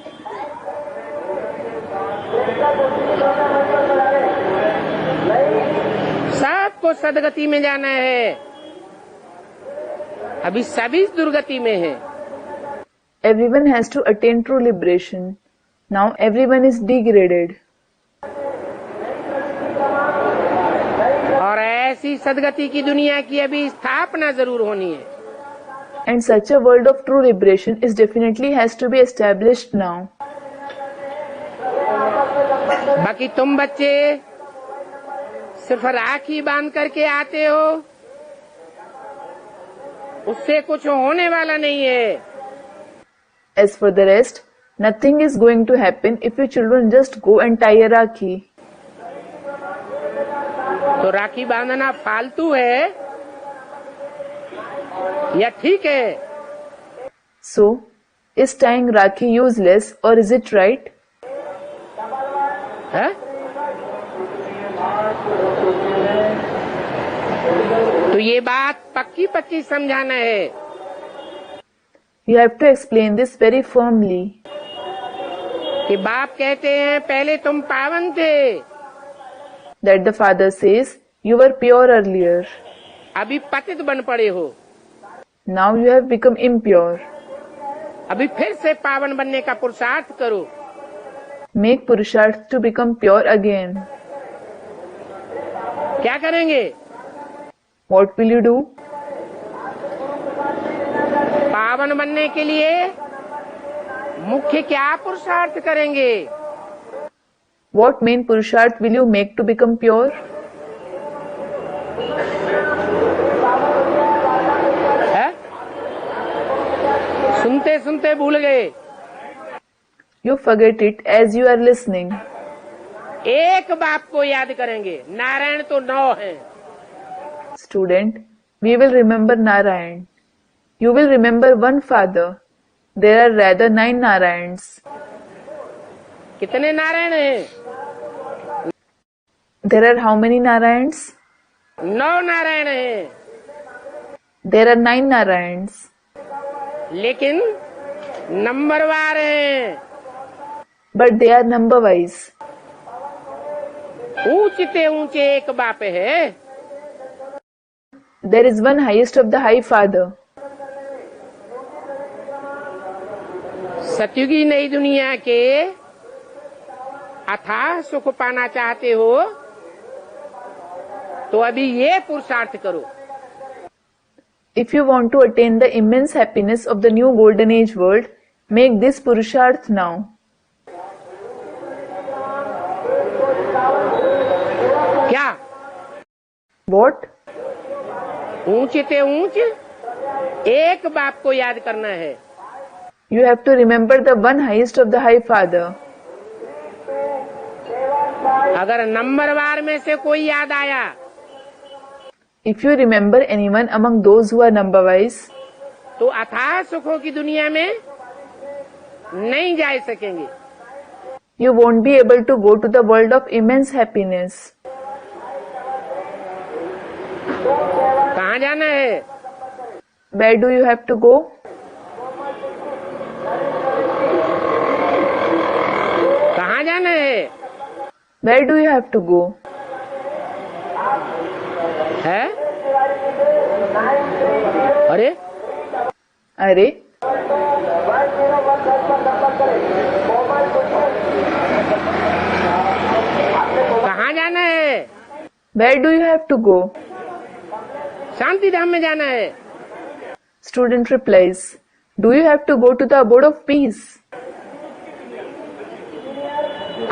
सबको सदगति में जाना है, अभी सभी दुर्गति में है। Everyone has to attain true liberation. Now everyone is degraded. और ऐसी सदगति की दुनिया की अभी स्थापना जरूर होनी है। And such a world of true liberation is definitely has to be established now. बाकी तुम बच्चे सिर्फ राखी बांध करके आते हो, उससे कुछ होने वाला नहीं है। As for the rest, nothing is going to happen if you children just go and tie a rakhi. तो राखी बांधना फालतू है या ठीक है? So, is tying rakhi useless or is it right? है? तो ये बात पक्की पक्की समझाना है। You have to explain this very firmly. कि बाप कहते हैं पहले तुम पावन थे, That the father says, you were pure earlier. अभी पतित बन पड़े हो, Now you have become impure. अभी फिर से पावन बनने का पुरुषार्थ करो। Make purusharth to become pure again. क्या करेंगे? What will you do? पावन बनने के लिए मुख्य क्या पुरुषार्थ करेंगे? What main purusharth will you make to become pure? है? सुनते सुनते भूल गए। You forget it as you are listening. एक बाप को याद करेंगे, नारायण तो 9 हैं। Student, we will remember Narayan. You will remember one father. There are rather 9 Narayans. कितने नारायण हैं? There are how many Narayans? 9 Narayan हैं, There are 9 Narayans. लेकिन नंबरवार हैं। But they are number wise. ऊंचते ऊंचे एक बाप है। There is one highest of the high father. सतयुगी नई दुनिया के अथाह सुख पाना चाहते हो तो अभी ये पुरुषार्थ करो। If you want to attain the immense happiness of the new golden age world, make this purusharth now. What? ऊंच ते ऊंच एक बाप को याद करना है। You have to remember the one highest of the high father. अगर नंबरवार में से कोई याद आया If you remember anyone among those who are number-wise, तो अथाह सुखों की दुनिया में नहीं जा सकेंगे। you won't be able to go to the world of immense happiness. कहाँ जाना है? Where do you have to go? कहाँ जाना है? Where do you have to go? है? अरे अरे, कहाँ जाना है? where do you have to go? शांति धाम में जाना है। Student replies, do you have to go to the abode of peace?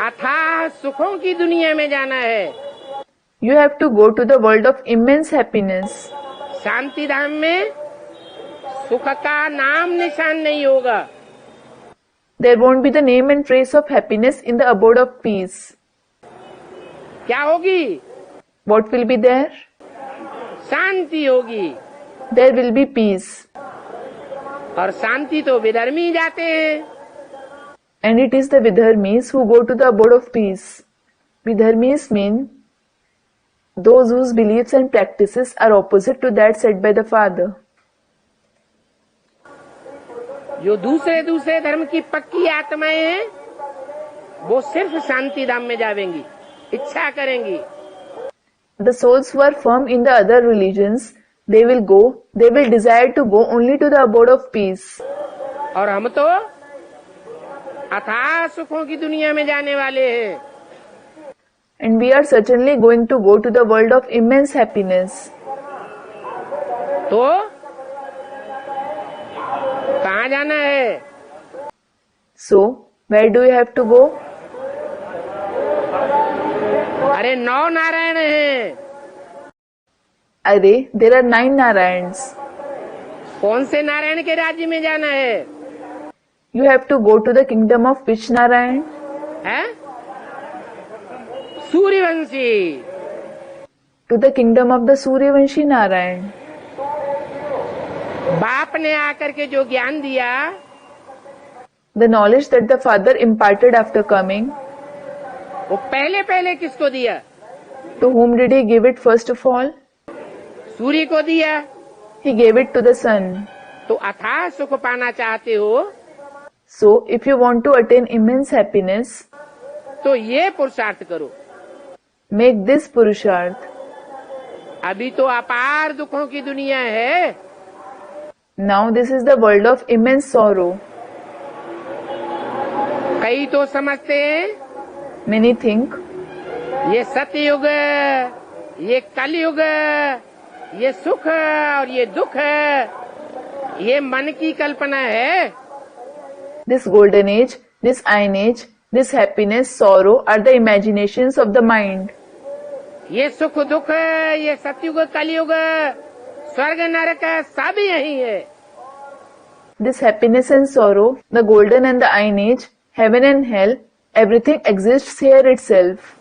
अथाह सुखों की दुनिया में जाना है। You have to go to the world of immense happiness. शांति धाम में सुख का नाम निशान नहीं होगा। There won't be the name and trace of happiness in the abode of peace. क्या होगी? What will be there? शांति होगी। There will be peace. और शांति तो विधर्मी जाते हैं। And it is the Vidharmis who go to the abode of peace. Vidharmis mean those whose beliefs and practices are opposite to that said by the father. जो दूसरे दूसरे धर्म की पक्की आत्माएं हैं वो सिर्फ शांति धाम में जावेंगी, इच्छा करेंगी। The souls who are firm in the other religions, they will desire to go only to the abode of peace. और हम तो अथाह सुखों की दुनिया में जाने वाले हैं। And we are certainly going to go to the world of immense happiness. तो कहाँ जाना है? So, where do you have to go? अरे 9 नारायण हैं। अरे, there are 9 Narayans. कौन से नारायण के राज्य में जाना है? You have to go to the kingdom of which Narayan? है? Suryavanshi. To the kingdom of the Suryavanshi Narayan. बाप ने आकर के जो ज्ञान दिया The knowledge that the father imparted after coming, वो पहले पहले किसको दिया? to whom did he give it first of all? सूर्य को दिया। He gave it to the sun. तो अथाह सुख पाना चाहते हो So, if you want to attain immense happiness, तो ये पुरुषार्थ करो। make this Purusharth. अभी तो अपार दुखों की दुनिया है। Now this is the world of immense sorrow. कई तो समझते हैं Many think ये सतयुग, ये कलयुग, ये सुख और ये दुख, ये मन की कल्पना है। this golden age, this iron age, this happiness, sorrow are the imaginations of the mind. ये सुख दुख, ये सतयुग कलयुग, स्वर्ग नरक सब यही है। This happiness and sorrow, the golden and the iron age, heaven and hell, everything exists here itself.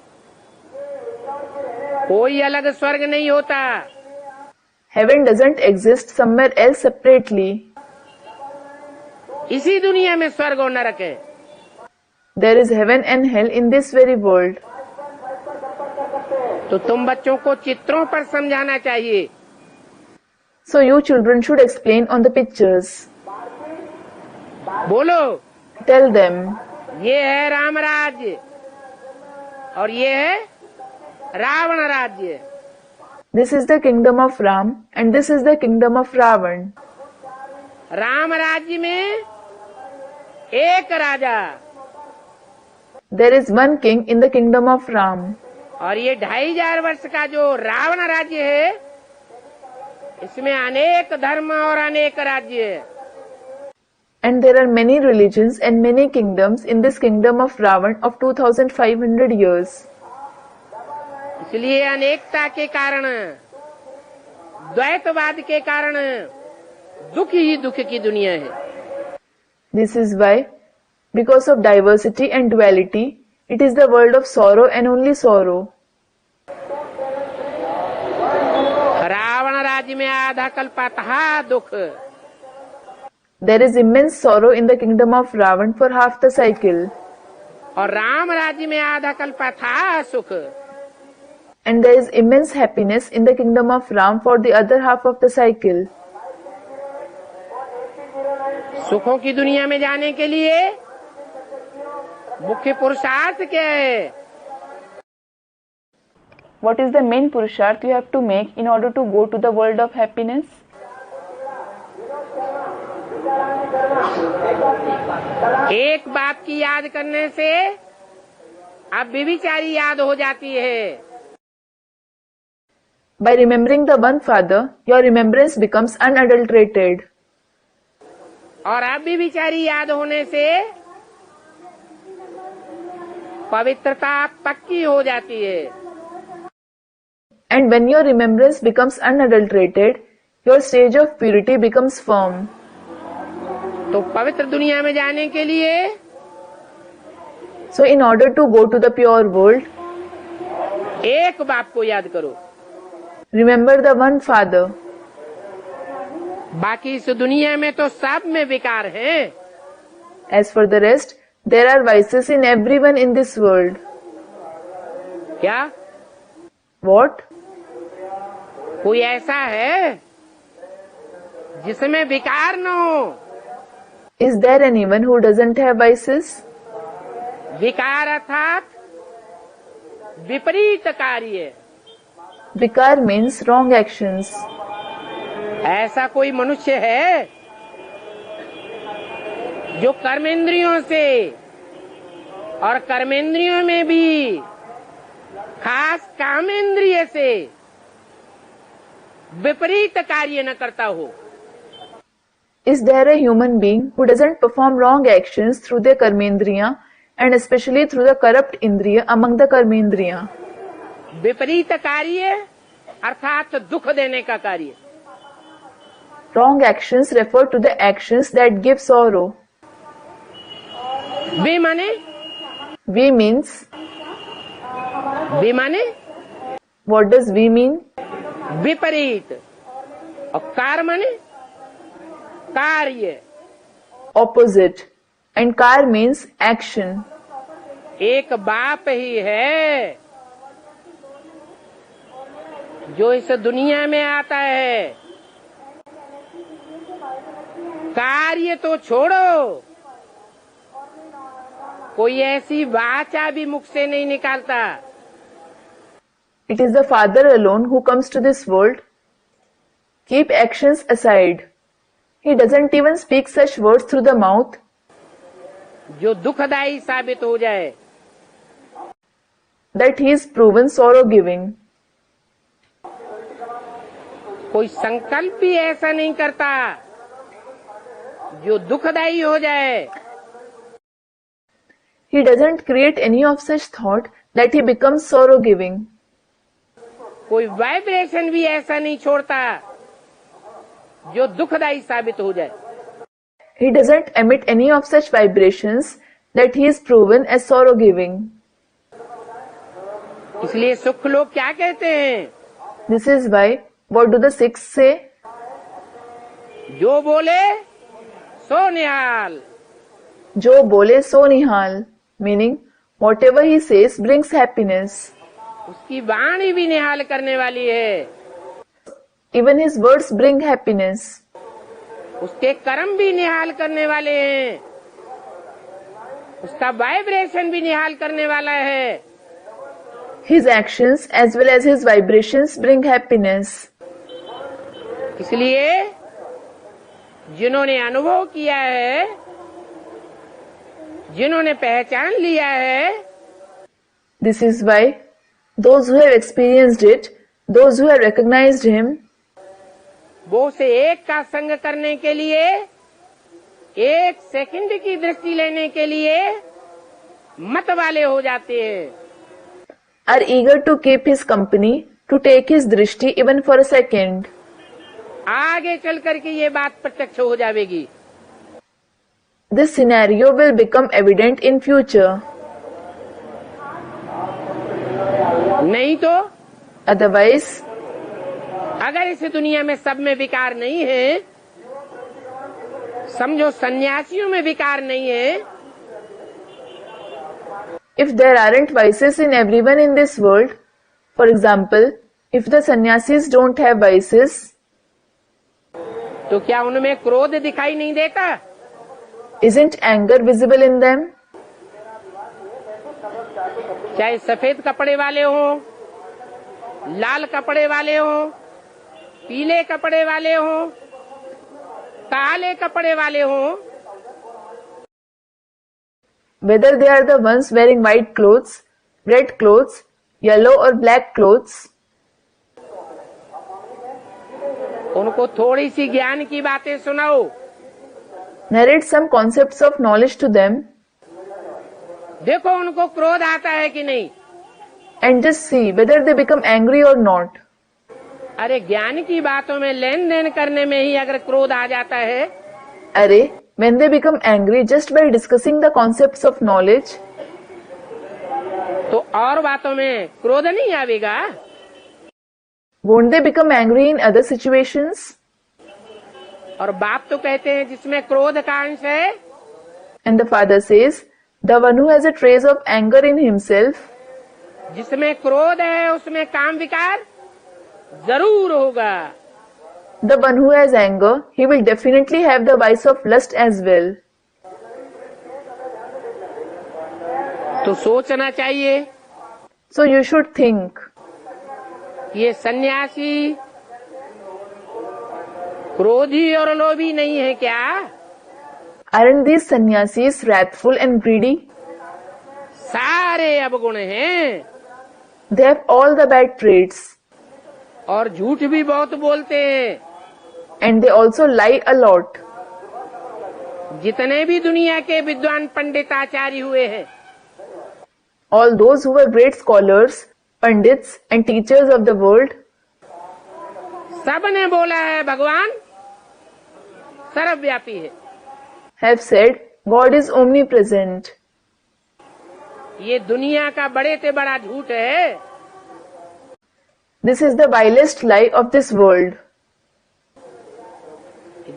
कोई अलग स्वर्ग नहीं होता। Heaven doesn't exist somewhere else separately. इसी दुनिया में स्वर्ग और नरक है। There is heaven and hell in this very world. तो तुम बच्चों को चित्रों पर समझाना चाहिए। So you children should explain on the pictures. बोलो, Tell them, ये है राम राज्य और ये है रावण राज्य। this is the kingdom of Ram and this is the kingdom of Ravan. Ram राज्य में एक राजा There is one king in the kingdom of Ram. और ये 2500 वर्ष का जो रावण राज्य है इसमें अनेक धर्म और अनेक राज्य है। And there are many religions and many kingdoms in this kingdom of Ravan of 2500 years. इसलिए अनेकता के कारण द्वैतवाद के कारण दुख ही दुख की दुनिया है। This is why, because of diversity and duality, it is the world of sorrow and only sorrow. Ravan राज्य में आधा कल्प था दुख, There is immense sorrow in the kingdom of Ravan for half the cycle, और राम राज्य में आधा कल्प था सुख। and there is immense happiness in the kingdom of Ram for the other half of the cycle. सुखों की दुनिया में जाने के लिए मुख्य पुरुषार्थ क्या है? What is the main purusharth you have to make in order to go to the world of happiness? एक बाप की याद करने से अब व्यभिचारी याद हो जाती है। By remembering the one father, your remembrance becomes unadulterated. और अब व्यभिचारी याद होने से पवित्रता पक्की हो जाती है। And when your remembrance becomes unadulterated, your stage of purity becomes firm. तो पवित्र दुनिया में जाने के लिए So in order to go to the pure world, एक बाप को याद करो, remember the one father. बाकी इस दुनिया में तो सब में विकार हैं। As for the rest, there are vices in everyone in this world. क्या What? कोई ऐसा है जिसमें विकार न हो? Is there anyone who doesn't have vices? विकार अर्थात विपरीत कार्य। Vikar means wrong actions. ऐसा कोई मनुष्य है जो कर्मेंद्रियों से और कर्मेंद्रियों में भी खास कामेंद्रिय से विपरीत कार्य न करता हो? Is there a human being who doesn't perform wrong actions through their karmendriya and especially through the corrupt indriya among the karmendriya? विपरीत कार्य अर्थात दुख देने का कार्य। Wrong actions refer to the actions that give sorrow. वे माने We means, वे माने what does we mean? विपरीत, और कार माने कार्य। Opposite. And kar means action. एक बाप ही है जो इस दुनिया में आता है। कार्य तो छोड़ो, कोई ऐसी वाचा भी मुख से नहीं निकालता। It is the Father alone who comes to this world. Keep actions aside. He doesn't even speak such words through the mouth जो दुखदायी साबित हो जाए। that he is proven sorrow-giving. कोई संकल्प भी ऐसा नहीं करता जो दुखदायी हो जाए। He doesn't create any of such thought that he becomes sorrow-giving. कोई वाइब्रेशन भी ऐसा नहीं छोड़ता जो दुखदायी साबित हो जाए। He doesn't emit any of such vibrations that he is proven as sorrow-giving. इसलिए सुख लोग क्या कहते हैं? This is why, what do the Sikhs say? जो बोले सो निहाल। Jo bole so nihal, meaning whatever he says brings happiness. उसकी वाणी भी निहाल करने वाली है। Even his words bring happiness. उसके कर्म भी निहाल करने वाले हैं। उसका वाइब्रेशन भी निहाल करने वाला है। His actions as well as his vibrations bring happiness. इसलिए जिन्होंने अनुभव किया है, जिन्होंने पहचान लिया है, This is why those who have experienced it, those who have recognized him, वो उसे एक का संग करने के लिए, एक सेकंड की दृष्टि लेने के लिए मत वाले हो जाते हैं। are eager to keep his company, to take his drishti even for a second. आगे चल करके ये बात प्रत्यक्ष हो जाएगी। This scenario will become evident in future. नहीं तो Otherwise, अगर इस दुनिया में सब में विकार नहीं है, समझो सन्यासियों में विकार नहीं है, if there aren't vices in everyone in this world, for example, if the sannyasis don't have vices, तो क्या उनमें क्रोध दिखाई नहीं देता? isn't anger visible in them? चाहे सफेद कपड़े वाले हों, लाल कपड़े वाले हों, पीले कपड़े वाले हों, काले कपड़े वाले हों, Whether they are the ones wearing white clothes, red clothes, yellow or black clothes, उनको थोड़ी सी ज्ञान की बातें सुनाओ, narrate some concepts of knowledge to them देखो उनको क्रोध आता है कि नहीं। and just see whether they become angry or not. अरे ज्ञान की बातों में लेन देन करने में ही अगर क्रोध आ जाता है, Array, when they become angry just by discussing the concepts of knowledge, तो और बातों में क्रोध नहीं आवेगा। won't they become angry in other situations? और बाप तो कहते हैं जिसमें क्रोध का अंश है, And the father says, the one who has a trace of anger in himself, जिसमें क्रोध है उसमें काम विकार जरूर होगा। the one who has anger, he will definitely have the vice of lust as well. तो सोचना चाहिए So you should think, ये सन्यासी क्रोधी और लोभी नहीं है क्या? aren't these sannyasis wrathful and greedy? सारे अवगुण हैं They have all the bad traits और झूठ भी बहुत बोलते हैं। and they also lie a lot. जितने भी दुनिया के विद्वान पंडित आचार्य हुए हैं, All those who were great scholars, pandits and teachers of the world, सब ने बोला है भगवान सर्वव्यापी है। have said God is omnipresent. ये दुनिया का बड़े से बड़ा झूठ है। This is the vilest lie of this world,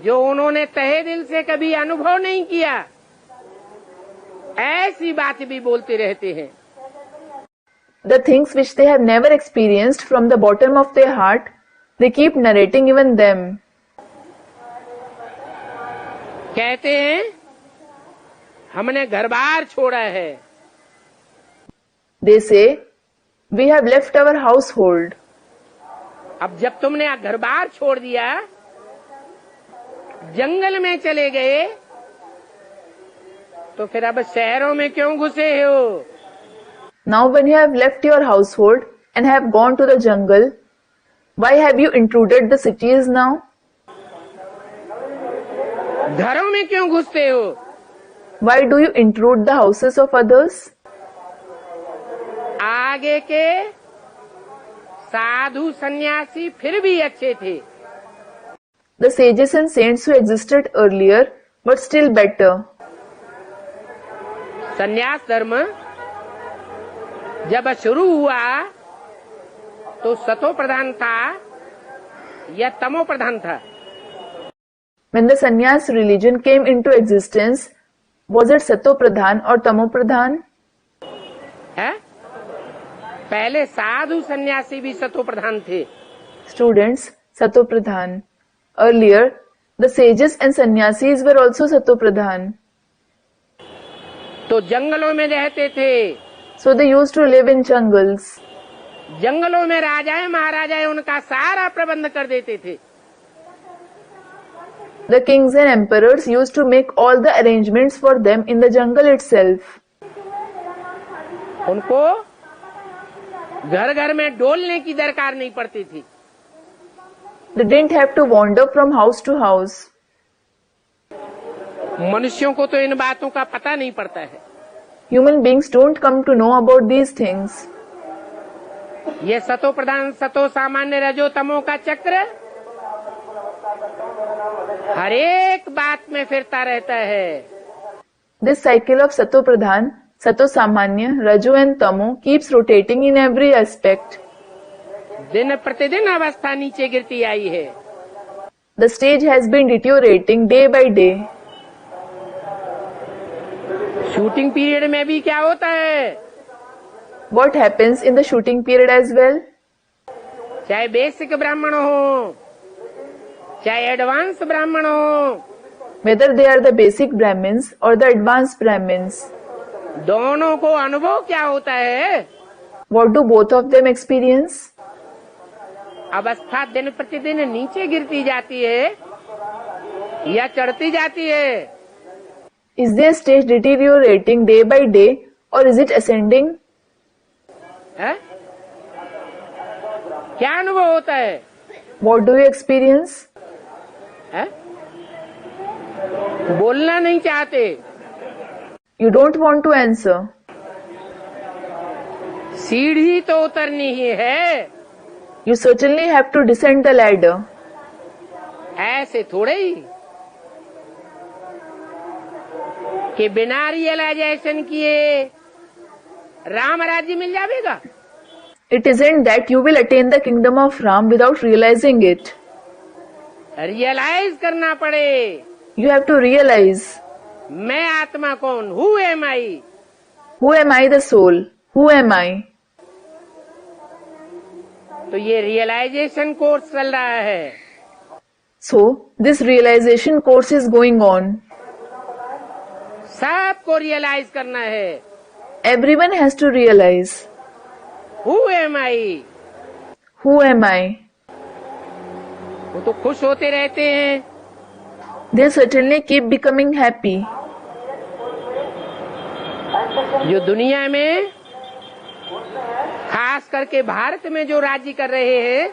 जो उन्होंने तहे दिल से कभी अनुभव नहीं किया, ऐसी बात भी बोलते रहते हैं। the things which they have never experienced from the bottom of their heart, they keep narrating even them. कहते हैं हमने घर बार छोड़ा है, They say, we have left our household. अब जब तुमने घर बार छोड़ दिया, जंगल में चले गए, तो फिर अब शहरों में क्यों घुसे हो? Now when you have left your household and have gone to the jungle, why have you intruded the cities now? घरों में क्यों घुसते हो? Why do you intrude the houses of others? आगे के साधु सन्यासी फिर भी अच्छे थे, The sages and saints who existed earlier were still better. सन्यास धर्म जब शुरू हुआ तो सतो प्रधान था या तमो प्रधान था? When the sannyas religion came into existence, was it Sato Pradhan or Tamo Pradhan? है? पहले साधु सन्यासी भी सतो प्रधान थे। Students, Sato Pradhan. Earlier, the sages and sannyasis were also Sato Pradhan. तो जंगलों में रहते थे, So they used to live in jungles. जंगलों में राजाएं महाराजाएं उनका सारा प्रबंध कर देते थे। The kings and emperors used to make all the arrangements for them in the jungle itself. उनको घर घर में डोलने की दरकार नहीं पड़ती थी। They didn't have to wander from house to house. मनुष्यों को तो इन बातों का पता नहीं पड़ता है। Human beings don't come to know about these things. ये सतो प्रधान सतो सामान्य रजो तमो का चक्र हर एक बात में फिरता रहता है। This cycle of Sato Pradhan, Sato Samanya, Raju and Tamo keeps rotating in every aspect. दिन प्रतिदिन अवस्था नीचे गिरती आई है। The stage has been deteriorating day by day. Shooting period में भी क्या होता है? What happens in the shooting period as well? चाहे बेसिक ब्राह्मण हो, चाहे एडवांस ब्राह्मण हो, Whether they are the basic Brahmins or the advanced Brahmins. दोनों को अनुभव क्या होता है? What do both of them experience? अवस्था दिन प्रतिदिन नीचे गिरती जाती है या चढ़ती जाती है? Is their stage deteriorating day by day or is it ascending? है? क्या अनुभव होता है? What do you experience? है? बोलना नहीं चाहते। You don't want to answer. सीढ़ी तो उतरनी ही है। You certainly have to descend the ladder. ऐसे थोड़े ही कि बिना रियलाइजेशन किए राम राज्य मिल जाएगा। It isn't that you will attain the kingdom of Ram without realizing it. Realise करना पड़े। You have to realize. मैं आत्मा कौन? Who am I? Who am I, the soul? Who am I? तो ये रियलाइजेशन कोर्स चल रहा है। So, this realization course is going on. सबको रियलाइज करना है। Everyone has to realize. Who am I? Who am I? वो तो खुश होते रहते हैं। They certainly keep becoming happy. जो दुनिया में खास करके भारत में जो राज्य कर रहे हैं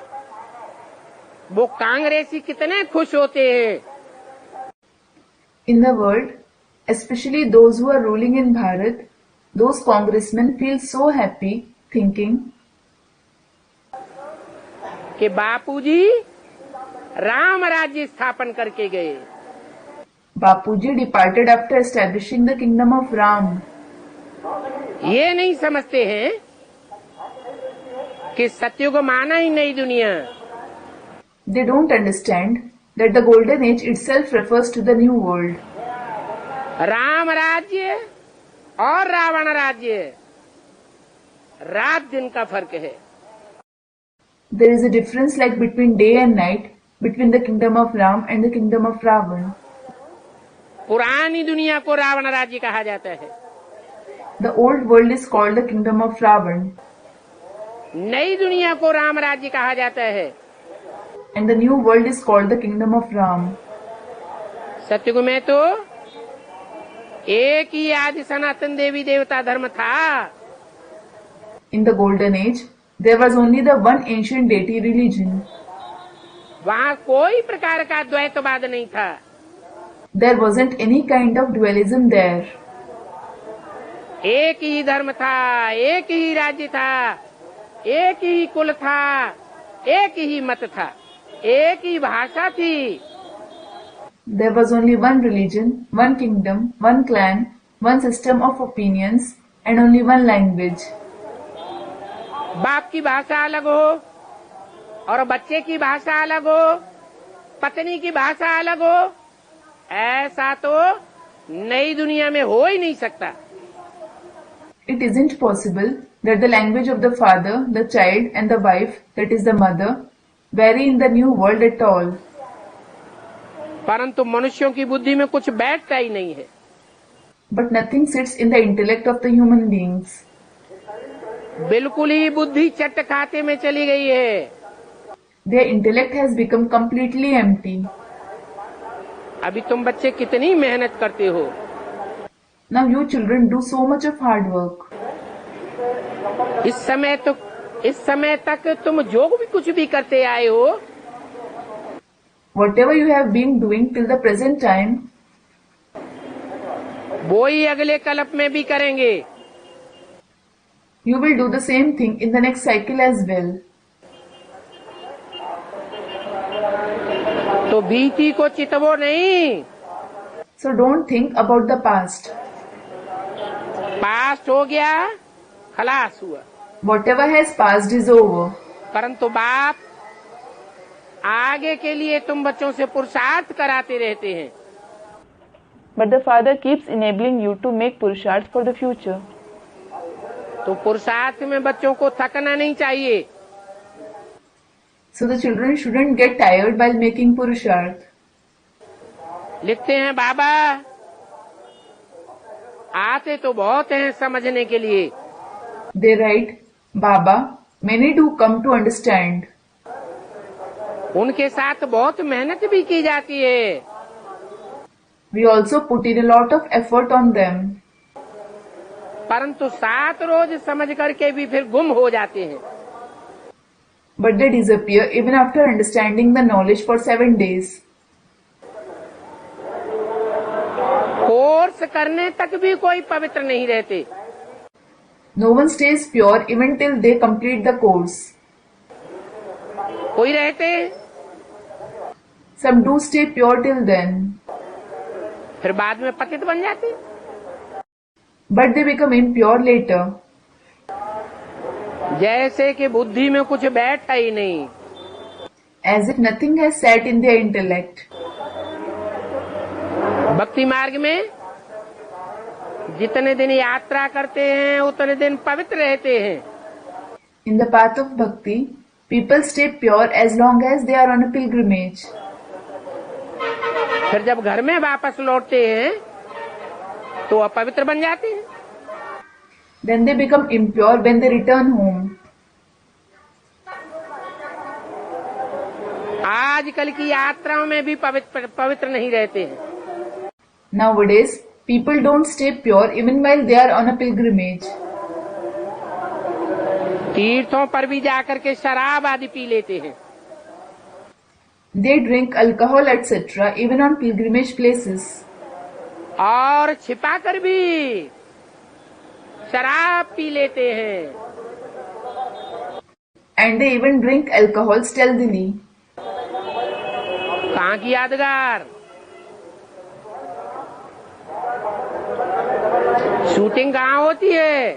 वो कांग्रेसी कितने खुश होते हैं। In the world, especially those who are ruling in Bharat, those congressmen feel so happy thinking कि बापूजी राम राज्य स्थापन करके गए। Bapuji departed after establishing the kingdom of Ram. ये नहीं समझते हैं कि सतयुग माना ही नई दुनिया। They don't understand that the golden age itself refers to the new world. Ram राज्य और रावण राज्य रात दिन का फर्क है। There is a difference like between day and night, between the kingdom of Ram and the kingdom of Ravan. पुरानी दुनिया को रावण राज्य कहा जाता है। The old world is called the kingdom of Ravan, नई दुनिया को राम राज्य कहा जाता है। and the new world is called the kingdom of Ram. सतयुग में तो एक ही आदि सनातन देवी देवता धर्म था। In the golden age, there was only the one ancient deity religion. वहाँ कोई प्रकार का द्वैतवाद नहीं था। There wasn't any kind of dualism there. एक ही धर्म था, एक ही राज्य था, एक ही कुल था, एक ही मत था, एक ही भाषा थी। There was only one religion, one kingdom, one clan, one system of opinions, and only one language. बाप की भाषा अलग हो और बच्चे की भाषा अलग हो, पत्नी की भाषा अलग हो, ऐसा तो नई दुनिया में हो ही नहीं सकता। It isn't possible that the language of the father, the child, and the wife, that is the mother, vary in the new world at all. परंतु मनुष्यों की बुद्धि में कुछ बैठता ही नहीं है। But nothing sits in the intellect of the human beings. बिल्कुल ही बुद्धि चट खाते में चली गई है। Their intellect has become completely empty. अभी तुम बच्चे कितनी मेहनत करते हो। Now you children do so much of hard work. इस समय तक तुम जो भी कुछ भी करते आए हो, Whatever you have been doing till the present time, वो ही अगले कल्प में भी करेंगे। you will do the same thing in the next cycle as well. तो तो बीती को चितवो नहीं, So don't think about the past. Past हो गया, खलास हुआ। Whatever has passed is over. परंतु बाप आगे के लिए तुम बच्चों से पुरुषार्थ कराते रहते हैं। But the Father keeps enabling you to make purusharth for the future. तो पुरुषार्थ में बच्चों को थकना नहीं चाहिए। So the children shouldn't get tired while making purusharth. लिखते हैं बाबा आते तो बहुत हैं समझने के लिए, They write, Baba, many do come to understand. उनके साथ बहुत मेहनत भी की जाती है, We also put in a lot of effort on them. परंतु 7 रोज समझ करके भी फिर गुम हो जाते हैं। But they disappear even after understanding the knowledge for 7 days. Course करने तक भी कोई पवित्र नहीं रहते। No one stays pure even till they complete the course. कोई रहते Some do stay pure till then, फिर बाद में पतित बन जाते। but they become impure later. जैसे कि बुद्धि में कुछ बैठा ही नहीं। As if nothing has sat in their intellect. भक्ति मार्ग में जितने दिन यात्रा करते हैं उतने दिन पवित्र रहते हैं। In the path of bhakti, people stay pure as long as they are on a pilgrimage. फिर जब घर में वापस लौटते हैं तो अपवित्र बन जाते हैं। Then they become impure when they return home. आजकल की यात्राओं में भी पवित्र नहीं रहते हैं। Nowadays, people don't stay pure even while they are on a pilgrimage. तीर्थों पर भी जाकर के शराब आदि पी लेते हैं। They drink alcohol etc. even on pilgrimage places. और छिपा कर भी शराब पी लेते हैं। And they even drink alcohol stealthily. कहाँ की यादगार? शूटिंग कहाँ होती है?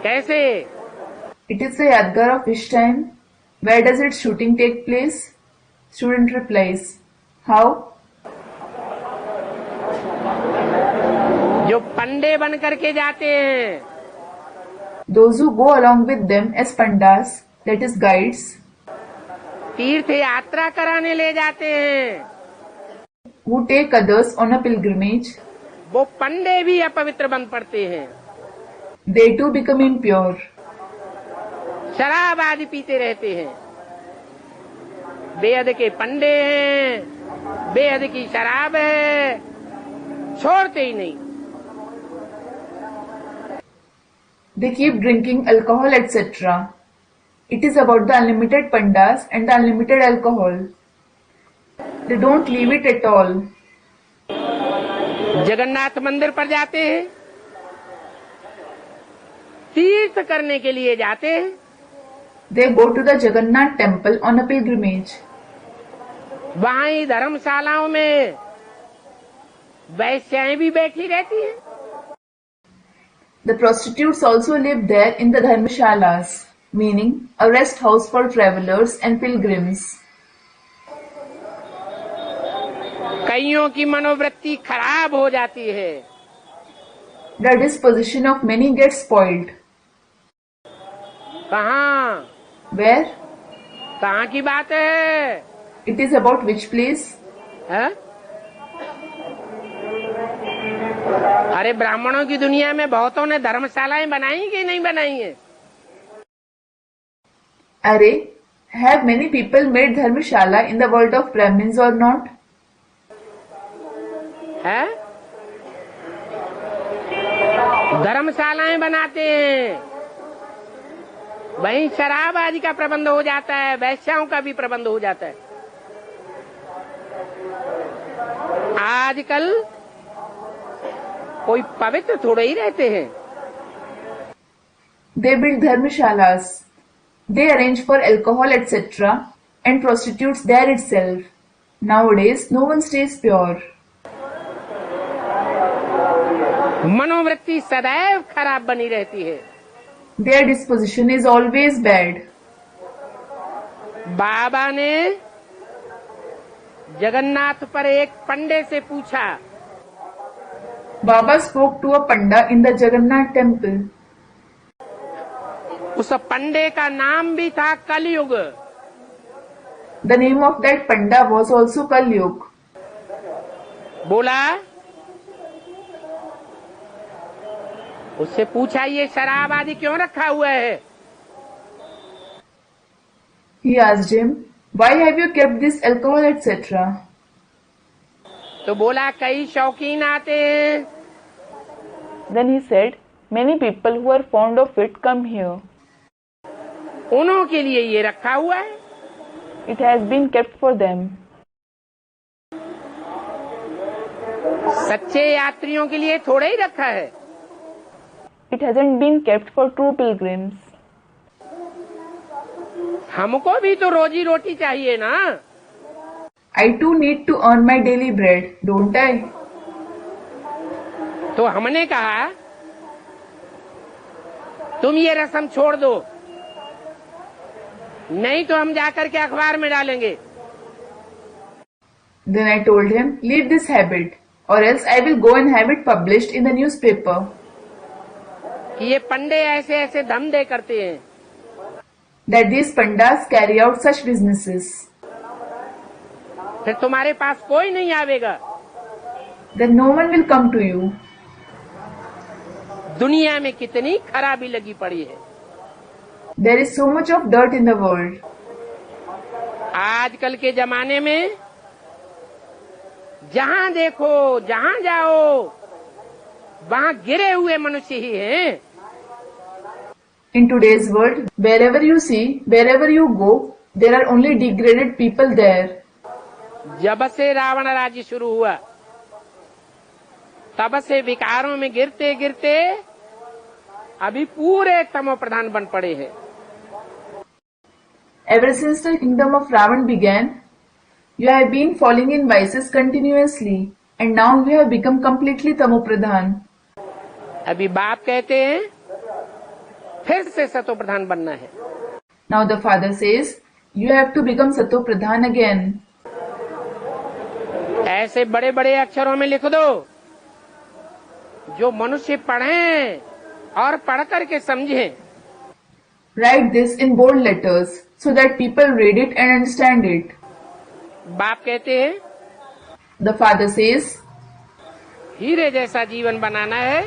कैसे? It is a yadgar of which time? Where does its shooting take place? Student replies, How? जो पंडे बन करके जाते हैं, Those who go along with them as pandas, that is guides, तीर्थ यात्रा कराने ले जाते हैं, who take others on a pilgrimage, वो पंडे भी अपवित्र बन पड़ते हैं। they too become impure. शराब आदि पीते रहते हैं। बेहद के पंडे हैं, बेहद की शराब है, छोड़ते ही नहीं। They keep drinking alcohol etc. It is about the unlimited pandas and the unlimited alcohol. They don't leave it at all. Jagannath मंदिर पर जाते हैं, तीर्थ करने के लिए जाते हैं। They go to the Jagannath temple on a pilgrimage. वहाँ ही धर्मशालाओं में वैश्याएं भी बैठी रहती हैं। The prostitutes also live there in the dharmashalas, meaning a rest house for travelers and pilgrims. कईयों की मनोवृत्ति खराब हो जाती है। The disposition of many gets spoiled. कहाँ? Where? कहाँ की बात है? It is about which place? है? अरे ब्राह्मणों की दुनिया में बहुतों ने धर्मशालाएं बनाई कि नहीं बनाई है? Array, have many people made dharmashala in the world of Brahmins or not? है? धर्मशालाएं बनाते हैं, वहीं शराब आदि का प्रबंध हो जाता है, वैश्याओं का भी प्रबंध हो जाता है। आजकल कोई पवित्र थोड़े ही रहते हैं। They build dharmashalas. They arrange for alcohol etc. and prostitutes there itself. Nowadays, no one stays pure. मनोवृत्ति सदैव खराब बनी रहती है। Their disposition is always bad. बाबा ने जगन्नाथ पर एक पंडे से पूछा, Baba spoke to a panda in the Jagannath temple. उस पंडे का नाम भी था कलयुग। The name of that panda was also Kalyug. बोला, उससे पूछा ये शराब आदि क्यों रखा हुआ है? He asked him, "Why have you kept this alcohol, etc.?" तो बोला कई शौकीन आते हैं। Then he said, "Many people who are fond of it come here. उन्हों के लिए ये रखा हुआ है। It has been kept for them." सच्चे यात्रियों के लिए थोड़ा ही रखा है। It hasn't been kept for true pilgrims. हमको भी तो रोजी रोटी चाहिए ना। I too need to earn my daily bread, don't I? तो हमने कहा तुम ये रस्म छोड़ दो, नहीं तो हम जाकर के अखबार में डालेंगे। Then I told him, "Leave this habit, or else I will go and have it published in the newspaper." कि ये पंडे ऐसे ऐसे धंधे करते हैं। That these pandas carry out such businesses. फिर तुम्हारे पास कोई नहीं आवेगा। Then no one will come to you. दुनिया में कितनी खराबी लगी पड़ी है। There is so much of dirt in the world. आजकल के जमाने में जहां देखो जहां जाओ वहां गिरे हुए मनुष्य ही हैं। In today's world, wherever you see, wherever you go, there are only degraded people there. जब से रावण राज्य शुरू हुआ तब से विकारों में गिरते गिरते अभी पूरे तमो प्रधान बन पड़े हैं। Ever since the kingdom of Ravan began, you have been falling in vices continuously, and now you have become completely tamopradhan. अभी बाप कहते हैं फिर से सतो प्रधान बनना है। Now the father says, you have to become satopradhan again. ऐसे बड़े बड़े अक्षरों में लिख दो जो मनुष्य पढ़ें और पढ़ करके समझें। Write this in bold letters so that people read it and understand it. बाप कहते हैं The father says, हीरे जैसा जीवन बनाना है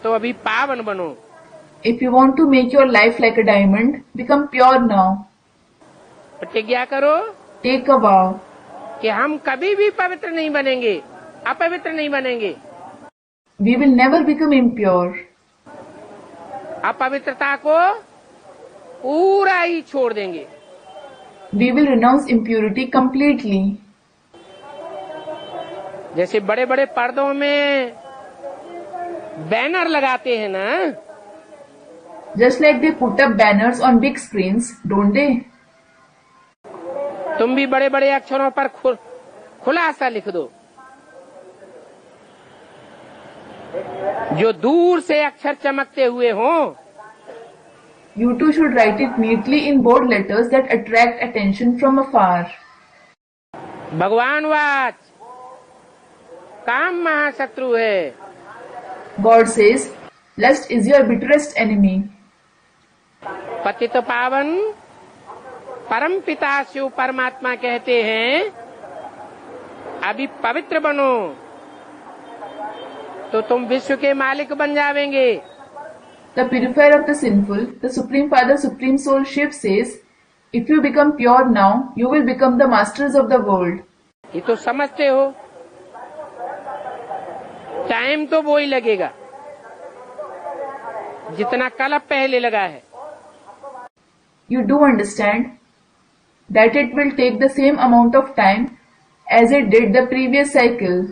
तो अभी पावन बनो। if you want to make your life like a diamond, become pure now. प्रतिज्ञा करो Take a vow. कि हम कभी भी पवित्र नहीं बनेंगे, अपवित्र नहीं बनेंगे। We will never become impure. अपवित्रता को पूरा ही छोड़ देंगे। We will renounce impurity completely. जैसे बड़े बड़े पर्दों में बैनर लगाते हैं ना, Just like they put up banners on big screens, don't they? तुम भी बड़े बड़े अक्षरों पर खुलासा लिख दो। जो दूर से अक्षर चमकते हुए हों। You too should write it neatly in bold letters that attract attention from afar. भगवान वाच काम महाशत्रु है। God says, lust is your bitterest enemy. पतित पावन परम पिता शिव परमात्मा कहते हैं अभी पवित्र बनो तो तुम विश्व के मालिक बन जावेंगे। The purifier of the sinful, the Supreme Father, Supreme Soul Shiv says, if you become pure now, you will become the masters of the world. ये तो समझते हो, टाइम तो वो ही लगेगा जितना कल पहले लगा है। You do understand that it will take the same amount of time as it did the previous cycle.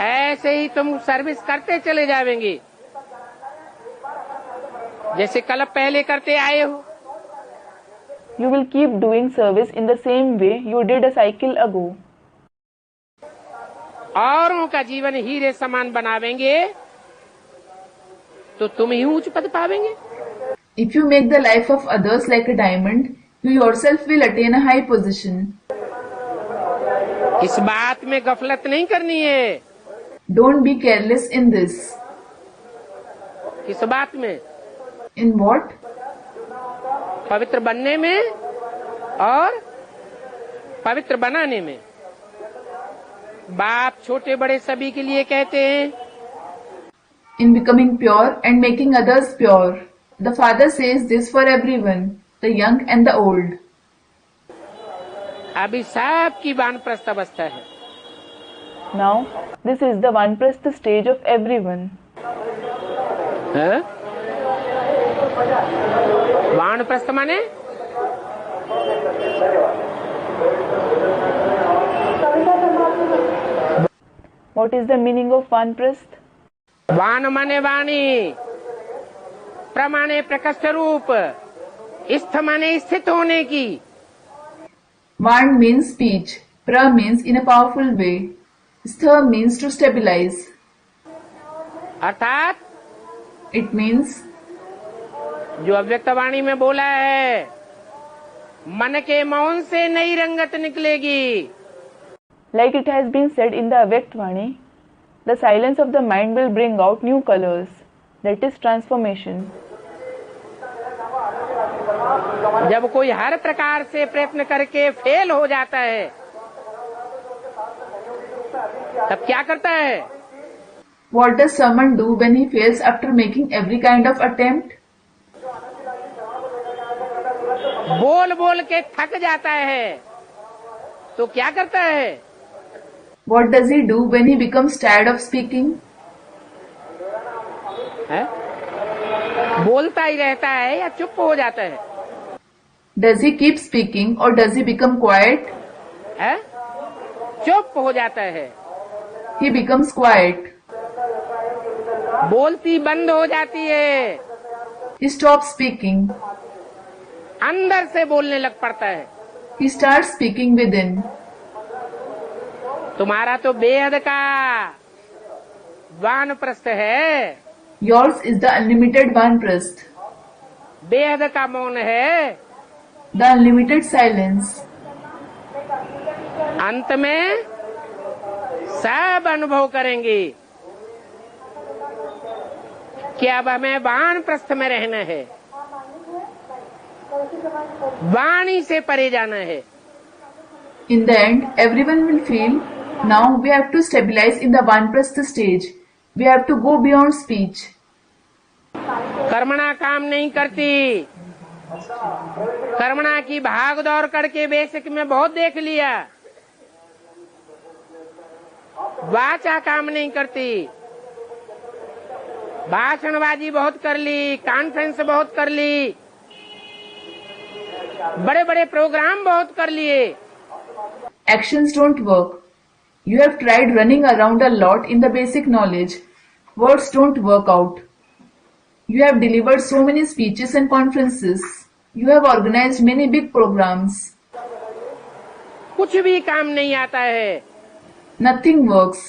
ऐसे ही तुम सर्विस करते चले जावेंगे जैसे कल पहले करते आए हो। you will keep doing service in the same way you did a cycle ago. औरों का जीवन हीरे समान बनावेंगे तो तुम ही ऊंच पद पावेंगे। If you make the life of others like a diamond, you yourself will attain a high position. इस बात में गफलत नहीं करनी है। Don't be careless in this. किस बात में? In what? पवित्र बनने में और पवित्र बनाने में। बाप छोटे बड़े सभी के लिए कहते हैं। In becoming pure and making others pure. The Father says this for everyone, the young and the old. अभी सबकी वानप्रस्थ अवस्था है। Now, this is the Vanprastha stage of everyone. है? वानप्रस्थ माने? What is the meaning of Vanprastha? वान माने वाणी, प्रमाणे प्रकट रूप, स्थ माने स्थित होने की। Van means speech, pra means in a powerful way, stha means to stabilize. अर्थात It means जो अव्यक्त वाणी में बोला है, मन के मौन से नई रंगत निकलेगी। like it has been said in the Avyakt Vani, the silence of the mind will bring out new colors, that is transformation. जब कोई हर प्रकार से प्रयत्न करके फेल हो जाता है, तब क्या करता है? What does someone do when he fails after making every kind of attempt? बोल बोल के थक जाता है, तो क्या करता है? What does he do when he becomes tired of speaking? है? बोलता ही रहता है या चुप हो जाता है? Does he keep speaking or does he become quiet? है? चुप हो जाता है। He becomes quiet. बोलती बंद हो जाती है, He stops speaking. अंदर से बोलने लग पड़ता है। He starts speaking within. तुम्हारा तो बेहद का वानप्रस्थ है, Yours is the unlimited Vanprastha, बेहद का मौन है। the unlimited silence. अंत में सब अनुभव करेंगे कि अब हमें वानप्रस्थ में रहना है, वाणी से परे जाना है। In the end, everyone will feel, now we have to stabilize in the Vanprastha stage. We have to go beyond speech. कर्मणा काम नहीं करती, कर्मणा की भाग दौड़ करके बेसिक में बहुत देख लिया। वाचा काम नहीं करती, भाषणबाजी बहुत कर ली, कॉन्फ्रेंस बहुत कर ली, बड़े बड़े प्रोग्राम बहुत कर लिए। Actions don't work. You have tried running around a lot in the basic knowledge. Words don't work out. You have delivered so many speeches and conferences. You have organized many big programs. कुछ भी काम नहीं आता है। Nothing works.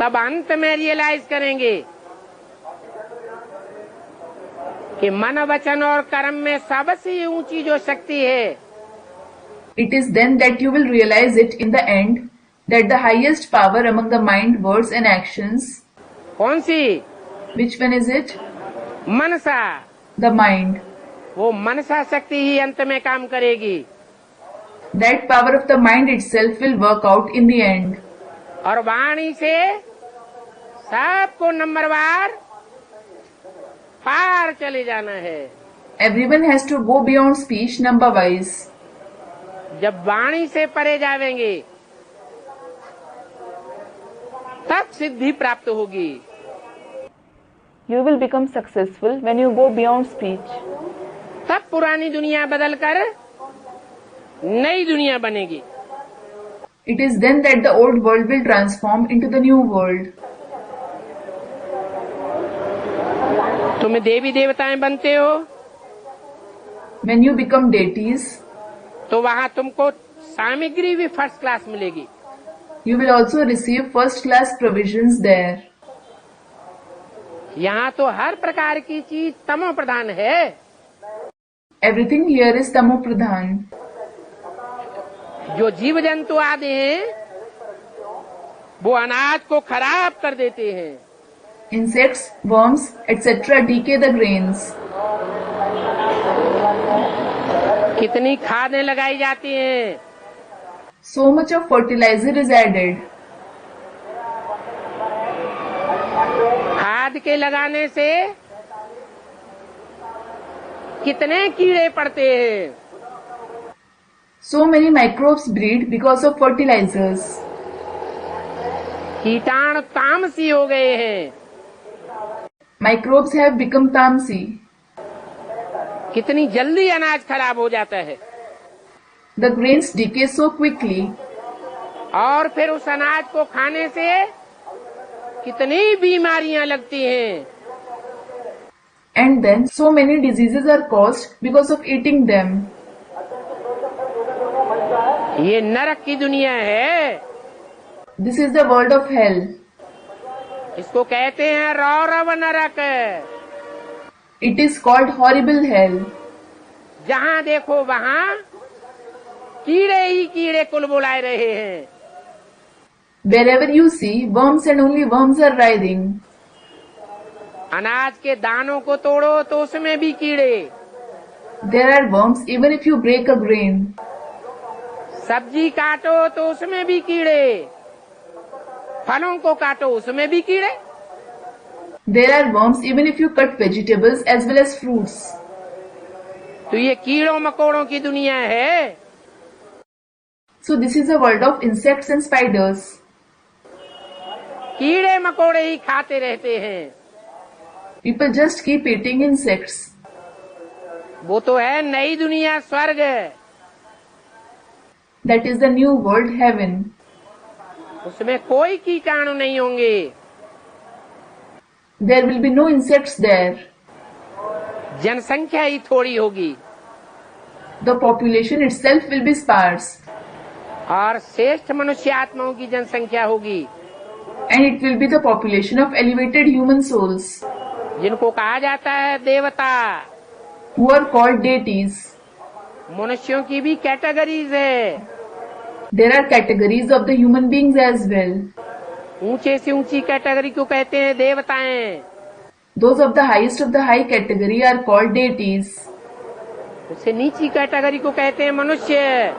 तब अंत में realise करेंगे कि मन वचन और कर्म में सबसे ऊंची जो शक्ति है, It is then that you will realize it in the end that the highest power among the mind, words and actions. कौन सी? Which one is it? Mansa. The mind. वो मनसा शक्ति ही अंत में काम करेगी। That power of the mind itself will work out in the end. और वाणी से सबको नंबरवार पार चले जाना है। Everyone has to go beyond speech number wise. जब वाणी से परे जावेंगे तब सिद्धि प्राप्त होगी। You will become successful when you go beyond speech. तब पुरानी दुनिया बदलकर नई दुनिया बनेगी। It is then that the old world will transform into the new world. तुम देवी देवताएं बनते हो, When you become deities, तो वहाँ तुमको सामग्री भी फर्स्ट क्लास मिलेगी। you will also receive first class provisions there. यहाँ तो हर प्रकार की चीज तमो प्रधान है। Everything here is tamo pradhan. जो जीव जंतु आदि हैं वो अनाज को खराब कर देते हैं। Insects, worms, etc. decay the grains. कितनी खादें लगाई जाती हैं। So much of fertilizer is added. खाद के लगाने से कितने कीड़े पड़ते हैं। So many microbes breed because of fertilizers. कीटाणु तामसी हो गए हैं। Microbes have become tamsi. कितनी जल्दी अनाज खराब हो जाता है। The grains decay so quickly. और फिर उस अनाज को खाने से कितनी बीमारियां लगती हैं। And then so many diseases are caused because of eating them. ये नरक की दुनिया है। This is the world of hell. इसको कहते हैं रौरव नरक। It is called horrible hell. जहाँ देखो वहाँ कीड़े ही कीड़े कुल बुलाए रहे हैं। Wherever you see, worms and only worms are writhing. अनाज के दानों को तोड़ो तो उसमें भी कीड़े। There are worms even if you break a grain. सब्जी काटो तो उसमें भी कीड़े। फलों को काटो उसमें भी कीड़े। There are worms even if you cut vegetables as well as fruits. तो ये कीड़ों मकोड़ों की दुनिया है। So this is a world of insects and spiders. कीड़े मकोड़े ही खाते रहते हैं। People just keep eating insects. वो तो है नई दुनिया स्वर्ग। That is the new world heaven. उसमें कोई कीटाणु नहीं होंगे। There will be no insects there. जनसंख्या ही थोड़ी होगी The population itself will be sparse. और श्रेष्ठ मनुष्य आत्माओं की जनसंख्या होगी And it will be the population of elevated human souls जिनको कहा जाता है देवता। who are called deities. मनुष्यों की भी कैटेगरीज है। There are categories of the human beings as well. ऊंचे से ऊंची कैटेगरी को कहते हैं देवताएं। Those of the highest of the high category are called deities. उससे नीची कैटेगरी को कहते हैं मनुष्य।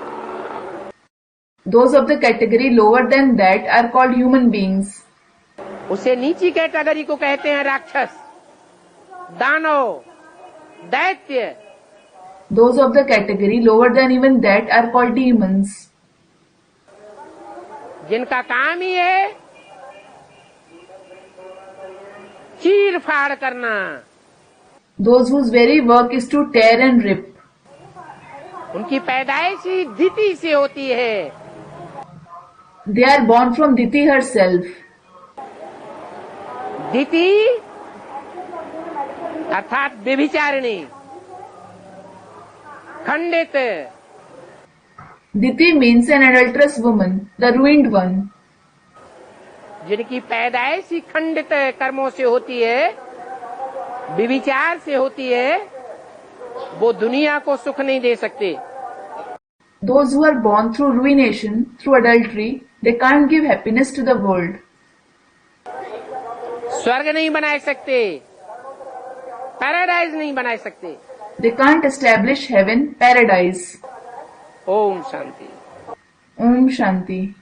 Those of the category lower than that are called human beings. उससे नीची कैटेगरी को कहते हैं राक्षस, दानव, दैत्य। Those of the category lower than even that are called demons. जिनका काम ही है चीर फाड़ करना। Those whose very work is to tear and rip. उनकी पैदाइश ही दिति से होती है। They are born from Diti herself. दिति अर्थात व्यभिचारिणी, खंडित। Diti means an adulterous woman, the ruined one. जिनकी पैदाइश ही खंडित कर्मों से होती है, व्यभिचार से होती है, वो दुनिया को सुख नहीं दे सकते। Those who are born through ruination, through adultery, they can't give happiness to the world. स्वर्ग नहीं बना सकते, पैराडाइज नहीं बना सकते। They can't establish heaven, paradise. Om Shanti. Om Shanti.